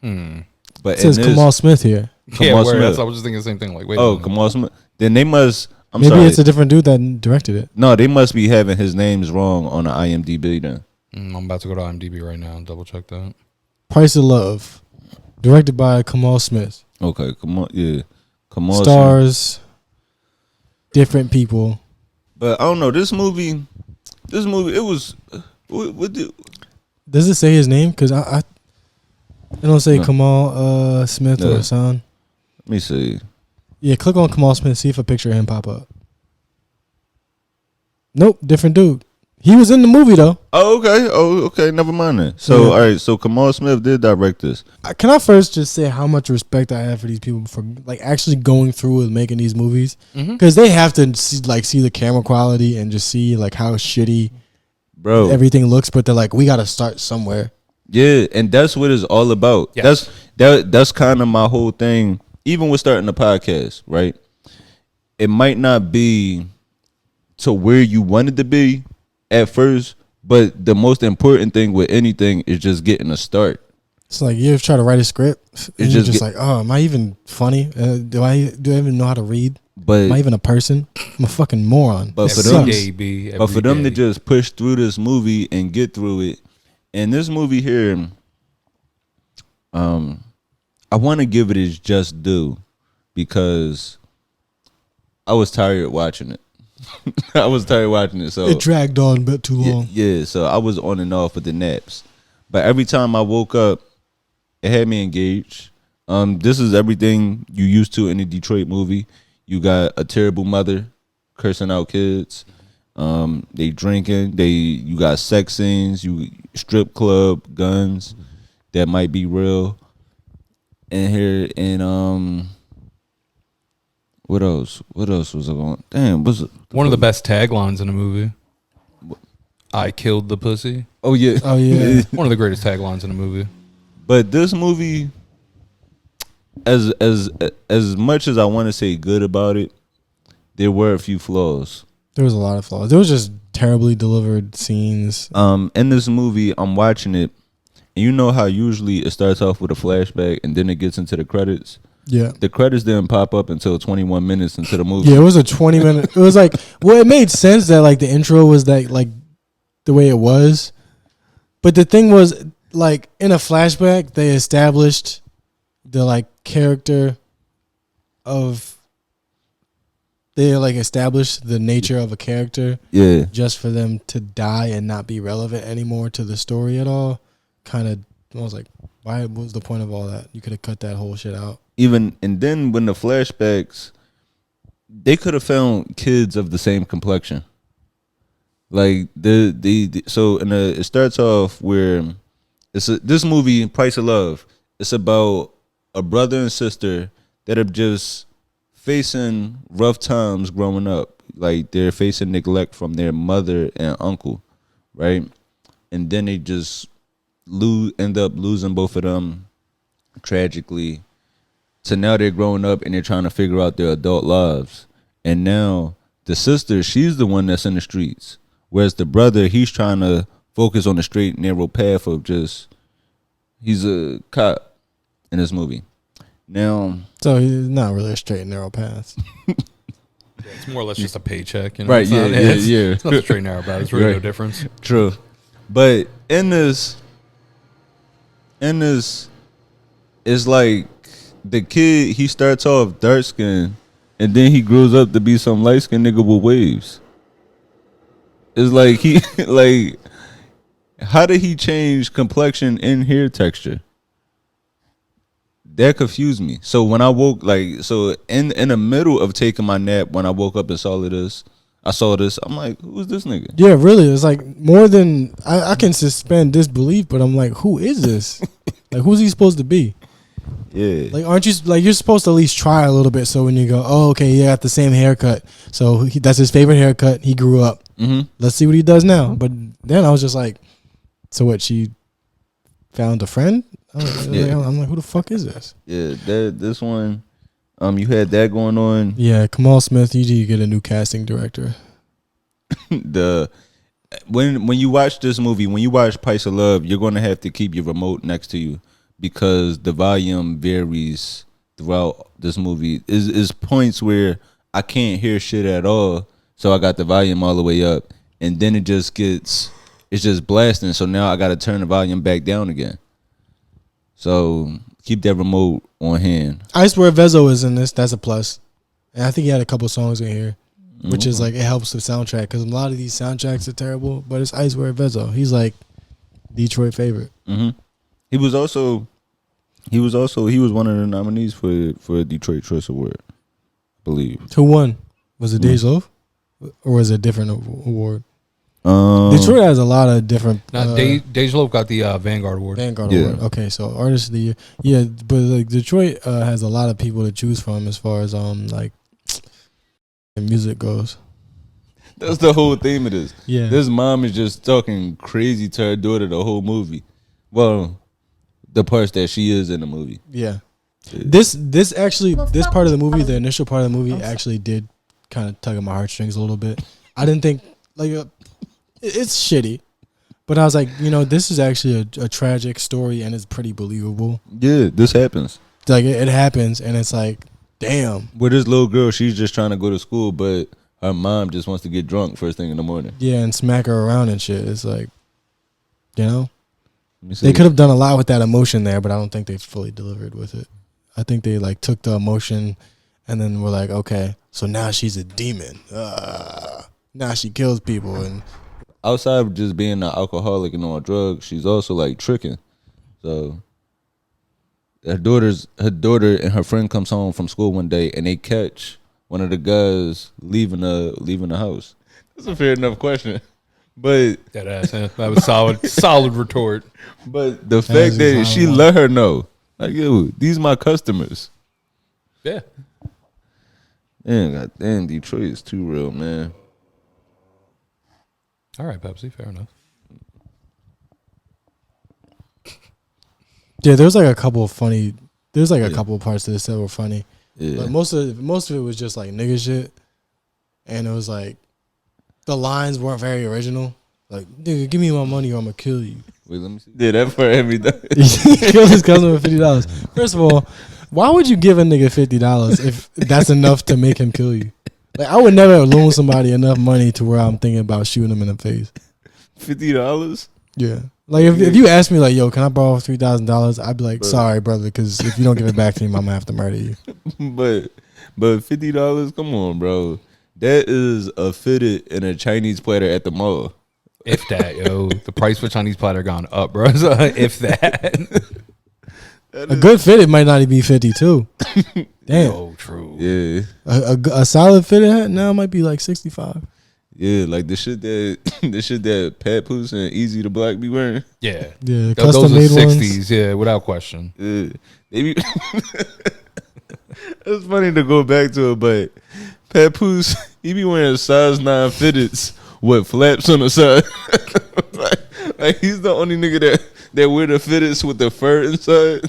But It says Kamal Smith here. Kamal word. Smith. I was just thinking the same thing. Like, wait. Oh, Kamal Smith. Then they must. Maybe it's a different dude that directed it. No, they must be having his names wrong on the IMDb then. I'm about to go to IMDb right now and double check that. Price of Love, directed by Kamal Smith. Okay, Kamal Smith. Stars different people. But I don't know, this movie, it was. Does it say his name? Because I don't say No. Kamal Smith No. or Hassan. Let me see. Yeah, click on Kamal Smith. See if a picture of him pop up. Nope, different dude. He was in the movie though. Oh, okay. Oh, okay. Never mind that. So, Yeah. all right. So, Kamal Smith did direct this. Can I first just say how much respect I have for these people for like actually going through and making these movies, because they have to see the camera quality and just see like how shitty Bro. everything looks. But they're like, we got to start somewhere. Yeah, and that's what it's all about. Yes. That's kind of my whole thing. Even with starting the podcast, right? It might not be to where you wanted to be at first, but the most important thing with anything is just getting a start. It's like you ever try to write a script, and you're just just like, oh, am I even funny? Do I even know how to read? But Am I even a person? I'm a fucking moron. But for Every them, day, B, but for every them to day. just push through this movie and get through it, and this movie here, I want to give it its just due because I was tired watching it. I was tired watching it, so It dragged on a bit too long. yeah. So I was on and off with the naps, but every time I woke up, it had me engaged. This is everything you used to in a Detroit movie. You got a terrible mother cursing out kids. They drinking. You got sex scenes. You strip club, guns that might be real. And here and what else? What else was I going? Damn, what's it? One of the best taglines in a movie. I killed the pussy. Oh yeah, Oh yeah. One of the greatest taglines in a movie. But this movie, as much as I want to say good about it, there were a few flaws. There was a lot of flaws. There was just terribly delivered scenes. In this movie, I'm watching it, and you know how usually it starts off with a flashback and then it gets into the credits. Yeah. The credits didn't pop up until 21 minutes into the movie. Yeah, it was a 20-minute. It was like, well, it made sense that like the intro was that like the way it was, but the thing was like in a flashback they established the like character of. They like established the nature of a character Yeah, just for them to die and not be relevant anymore to the story at all. Kind of, I was like, why? What was the point of all that? You could have cut that whole shit out. even and then when the flashbacks, they could have found kids of the same complexion. Like so it starts off where this movie Price of Love. It's about a brother and sister that are just facing rough times growing up. Like they're facing neglect from their mother and uncle, right? And then they just end up losing both of them tragically. So now they're growing up and they're trying to figure out their adult lives. And now the sister, she's the one that's in the streets. Whereas the brother, he's trying to focus on the straight, narrow path of just, he's a cop in this movie. Now, So he's not really a straight and narrow path. It's more or less just a paycheck. You know? right, It's yeah, not- yeah, it's- yeah. It's not straight and narrow about it. It's really no Right. difference. True. But in this, it's like the kid, he starts off dark skinned and then he grows up to be some light skinned nigga with waves. It's like he like how did he change complexion and hair texture? That confused me. So when I woke in the middle of taking my nap when I woke up and saw this, I'm like, who's this nigga? Yeah, really. It's like more than I can suspend disbelief, but I'm like, who is this? Like, who's he supposed to be? Yeah. Like, aren't you like you're supposed to at least try a little bit? So when you go, oh, okay, he got the same haircut, so that's his favorite haircut. He grew up. Mm-hmm. Let's see what he does now. But then I was just like, so what? She found a friend. Yeah. I'm like, who the fuck is this? Yeah, this one, you had that going on. Yeah, Kamal Smith. You need to get a new casting director. When you watch this movie, when you watch Price of Love, you're gonna have to keep your remote next to you because the volume varies throughout this movie. Is points where I can't hear shit at all, so I got the volume all the way up, and then it's just blasting. So now I got to turn the volume back down again. So keep that remote on hand. I swear Vezo is in this. That's a plus. And I think he had a couple songs in here, which is like it helps the soundtrack because a lot of these soundtracks are terrible. But it's I swear Vezo. He's like Detroit favorite. Mm-hmm. He was one of the nominees for a Detroit Choice Award, I believe. Who won? Was it Dej Loaf, or was it a different award? Detroit has a lot of different. Now, Deja Loaf got the Vanguard Award. Vanguard Award. Okay, so artist of the year. Yeah, but like Detroit has a lot of people to choose from as far as like music goes. That's the whole theme of this. Yeah, This mom is just talking crazy to her daughter the whole movie. Well, the parts that she is in the movie. yeah. This part of the movie, the initial part of the movie, actually did kind of tug at my heartstrings a little bit. I didn't think like it's shitty, but I was like, this is actually a tragic story and it's pretty believable. Yeah, this happens. Like it happens, and it's like, damn. With this little girl, she's just trying to go to school, but her mom just wants to get drunk first thing in the morning. Yeah, and smack her around and shit. It's like, Let me see. they could have done a lot with that emotion there, but I don't think they fully delivered with it. I think they like took the emotion and then were like, okay, so now she's a demon. Now she kills people. And Outside of just being an alcoholic and on drugs, she's also like tricking. So her daughter and her friend comes home from school one day and they catch one of the guys leaving the house. That's a fair enough question. But That ass, huh? That was solid retort. But the fact that she let her know, like, yo, these my customers. Yeah. Man, goddamn, Detroit is too real, man. All right, Pepsi. Fair enough. yeah, there's like a couple of funny. There's like a couple of parts of this that were funny. Yeah. But most of it was just like nigga shit, and it was like the lines weren't very original. Like, nigga, give me my money or I'm gonna kill you. Wait, let me see. Yeah, that part every day. He killed his cousin with $50. First of all, why would you give a nigga $50 if that's enough to make him kill you? Like, I would never loan somebody enough money to where I'm thinking about shooting them in the face. $50? Yeah. Like, if you ask me, like, yo, can I borrow $3,000? I'd be like, sorry, brother, because if you don't give it back to me, I'm going to have to murder you. But $50, come on, bro. That is a fitted in a Chinese platter at the mall. If that, yo. The price for Chinese platter gone up, bro. So if that. A good fitted might not even be 50 too. Damn. Oh, true. Yeah. A solid fitted hat now might be like 65. Yeah, like the shit that Pat Poose and Easy the Black be wearing. Yeah. Yeah, Those custom are made 60s, ones. yeah, without question. Yeah. They be it's funny to go back to it, but Pat Poose, he be wearing size 9 fitteds with flaps on the side. like he's the only nigga that wear the fitteds with the fur inside.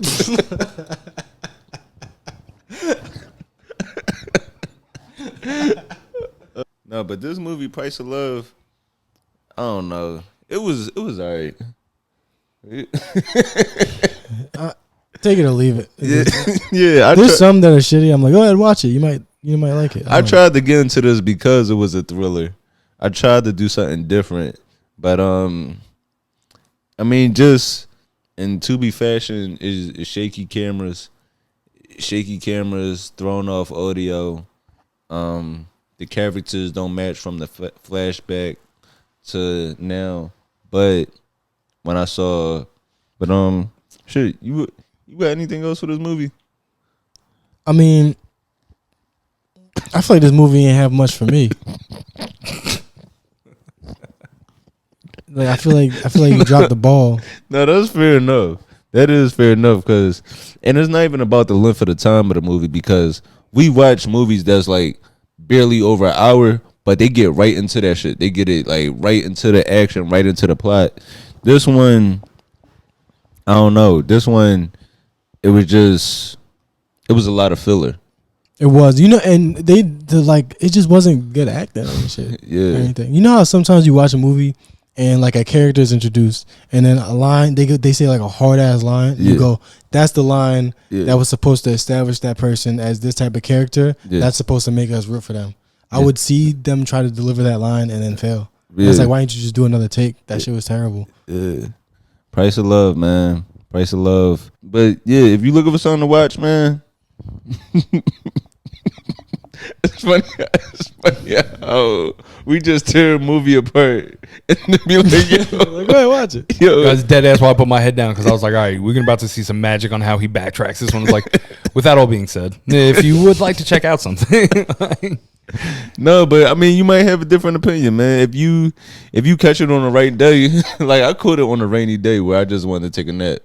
No, but this movie, Price of Love, I don't know. It was alright. Take it or leave it. Yeah. There's some that are shitty. I'm like, go ahead, watch it. You might like it. I tried to get into this because it was a thriller. I tried to do something different, but I mean, just in Tubi fashion is shaky cameras, thrown off audio. The characters don't match from the flashback to now. But when I saw, shit, you got anything else for this movie? I mean, I feel like this movie ain't have much for me. Like I feel like you dropped the ball. No, that's fair enough. That is fair enough and it's not even about the length of the time of the movie because we watch movies that's like barely over an hour, but they get right into that shit. They get it like right into the action, right into the plot. This one, I don't know. This one, it was a lot of filler. It was, and it just wasn't good acting and shit. Yeah. Or anything. You know how sometimes you watch a movie and like a character is introduced and then a line they say like a hard ass line. Yeah. You go, that's the line Yeah. that was supposed to establish that person as this type of character. Yeah. That's supposed to make us root for them. I Yeah. would see them try to deliver that line and then fail. Yeah. It's like, why didn't you just do another take? That shit was terrible. Yeah. Price of Love, man. Price of Love. But yeah, if you looking for something to watch, man. It's funny how we just tear a movie apart and then be like, yo, Like, go ahead, watch it. yo. I was dead ass while I put my head down because I was like, all right, we're about to see some magic on how he backtracks. This one was like, with that all being said, if you would like to check out something, No, but I mean, you might have a different opinion, man. If you catch it on the right day, like I caught it on a rainy day where I just wanted to take a nap.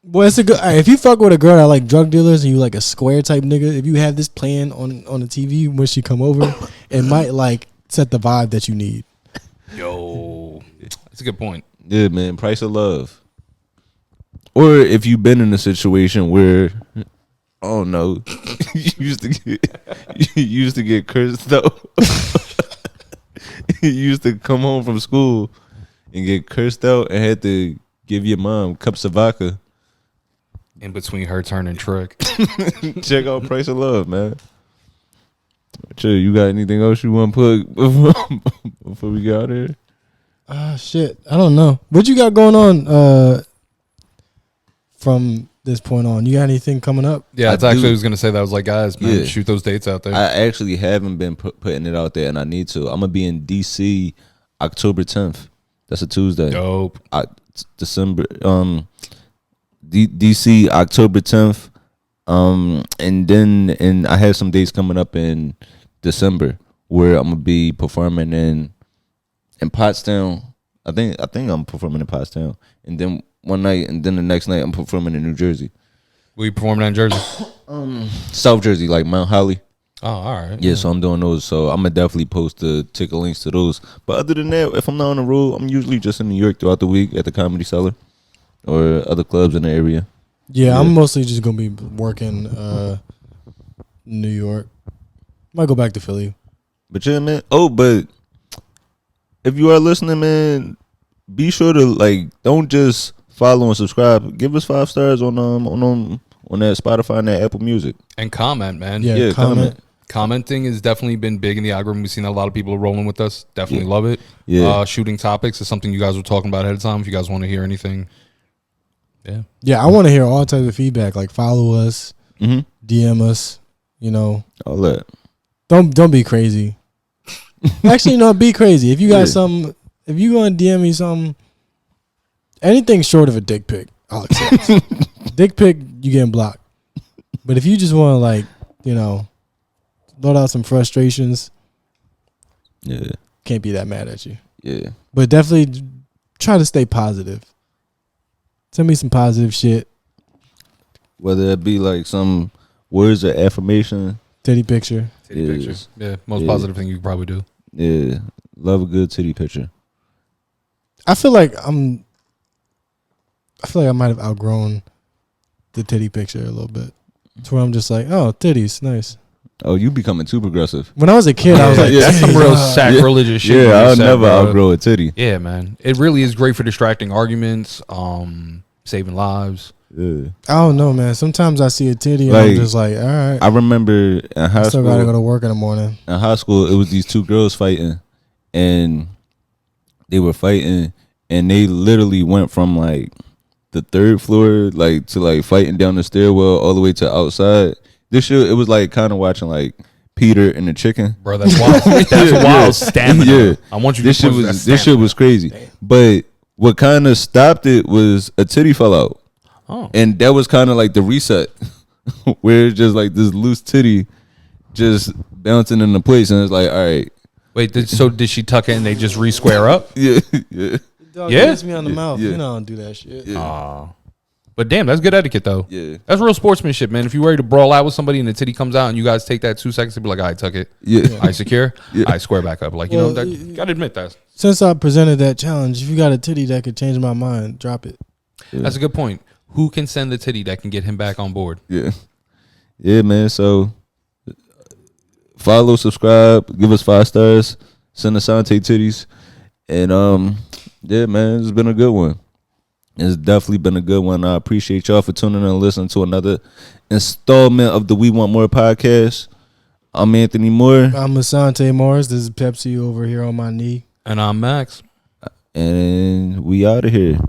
Well, it's a good. If you fuck with a girl that like drug dealers and you like a square type nigga, if you have this playing on the TV when she come over, it might like set the vibe that you need. Yo, that's a good point. Yeah, man. Price of love. Or if you've been in a situation where, oh no, you used to get cursed out. You used to come home from school and get cursed out and had to give your mom cups of vodka. In between her turn and trick. Check out Price of Love, man. Chill, you got anything else you want to put before we get out here? Shit. I don't know. What you got going on from this point on? You got anything coming up? Yeah, that's I actually do. I was gonna say that. I was like, guys, man, Yeah. shoot those dates out there. I actually haven't been putting it out there, and I need to. I'm gonna be in DC October 10th. That's a Tuesday. Dope. December. DC October 10th. And I have some dates coming up in December where I'm gonna be performing in Pottstown. I think I'm performing in Pottstown, and then one night, and then the next night I'm performing in New Jersey, Will you perform in Jersey? South Jersey, like Mount Holly. Oh, all right. Yeah, so I'm doing those. So I'm gonna definitely post the ticket links to those. But other than that, if I'm not on the road, I'm usually just in New York throughout the week at the Comedy Cellar or other clubs in the area. Yeah, I'm mostly just gonna be working New York. Might go back to Philly. But yeah, man. Oh, but if you are listening, man, be sure to like don't just follow and subscribe. Give us 5 stars on that Spotify and that Apple Music. And comment, man. Yeah, Yeah, comment. Commenting has definitely been big in the algorithm. We've seen a lot of people rolling with us. Definitely love it. Yeah. Shooting topics is something you guys were talking about ahead of time. If you guys want to hear anything. Yeah. Yeah, I want to hear all types of feedback. Like follow us, DM us. You know, All that. don't be crazy. Actually, no, be crazy. If you got Yeah. something, if you gonna DM me something, anything short of a dick pic, I'll accept. Dick pic, you getting blocked. But if you just want to like, you know, let out some frustrations, Yeah. can't be that mad at you. Yeah. But definitely try to stay positive. Send me some positive shit. Whether it be like some words of affirmation. Titty picture. Titty Yes. picture. Yeah. Most Yeah. positive thing you could probably do. Yeah. Love a good titty picture. I feel like I might have outgrown the titty picture a little bit. To where I'm just like, oh, titties, nice. Oh, you becoming too progressive. When I was a kid, I was like, that's some real "Titties, sacrilegious shit. Yeah, you I'll just said, never bro. outgrow a titty. Yeah, man. It really is great for distracting arguments, saving lives. Yeah. I don't know, man. Sometimes I see a titty and I'm Like, just like, all right. I remember in high I still gotta go school. to work in the morning. In high school, it was these 2 girls fighting, and they were fighting, and they literally went from like the 3rd floor, like to like fighting down the stairwell all the way to outside. This shit, it was like kind of watching like Peter and the Chicken. Bro, that's wild. That's Yeah. wild stamina. Yeah. I want you to This shit push that was stamina. crazy. But what kind of stopped it was a titty fell out. Oh. And that was kind of like the reset, where it's just like this loose titty just bouncing into place, and it's like, all right, Wait, so did she tuck it and they just re-square up? yeah, yeah, Dog Yeah? hits me on the mouth. yeah. You know I don't do that shit. yeah, But damn, that's good etiquette though. yeah, That's real sportsmanship, man. If you're ready to brawl out with somebody and the titty comes out and you guys take that 2 seconds to be like, all right, tuck it. yeah. I secure. Yeah. I square back up. Like, you Well, know, that, gotta admit that. Since I presented that challenge, if you got a titty that could change my mind, drop it. That's a good point. Who can send the titty that can get him back on board? Yeah, yeah, man. So follow, subscribe, give us 5 stars, send Asante titties, and yeah, man, it's been a good one. It's definitely been a good one. I appreciate y'all for tuning in and listening to another installment of the We Want More podcast. I'm Anthony Moore, I'm Asante Morris. This is Pepsi over here on my knee. And I'm Max. and we out of here.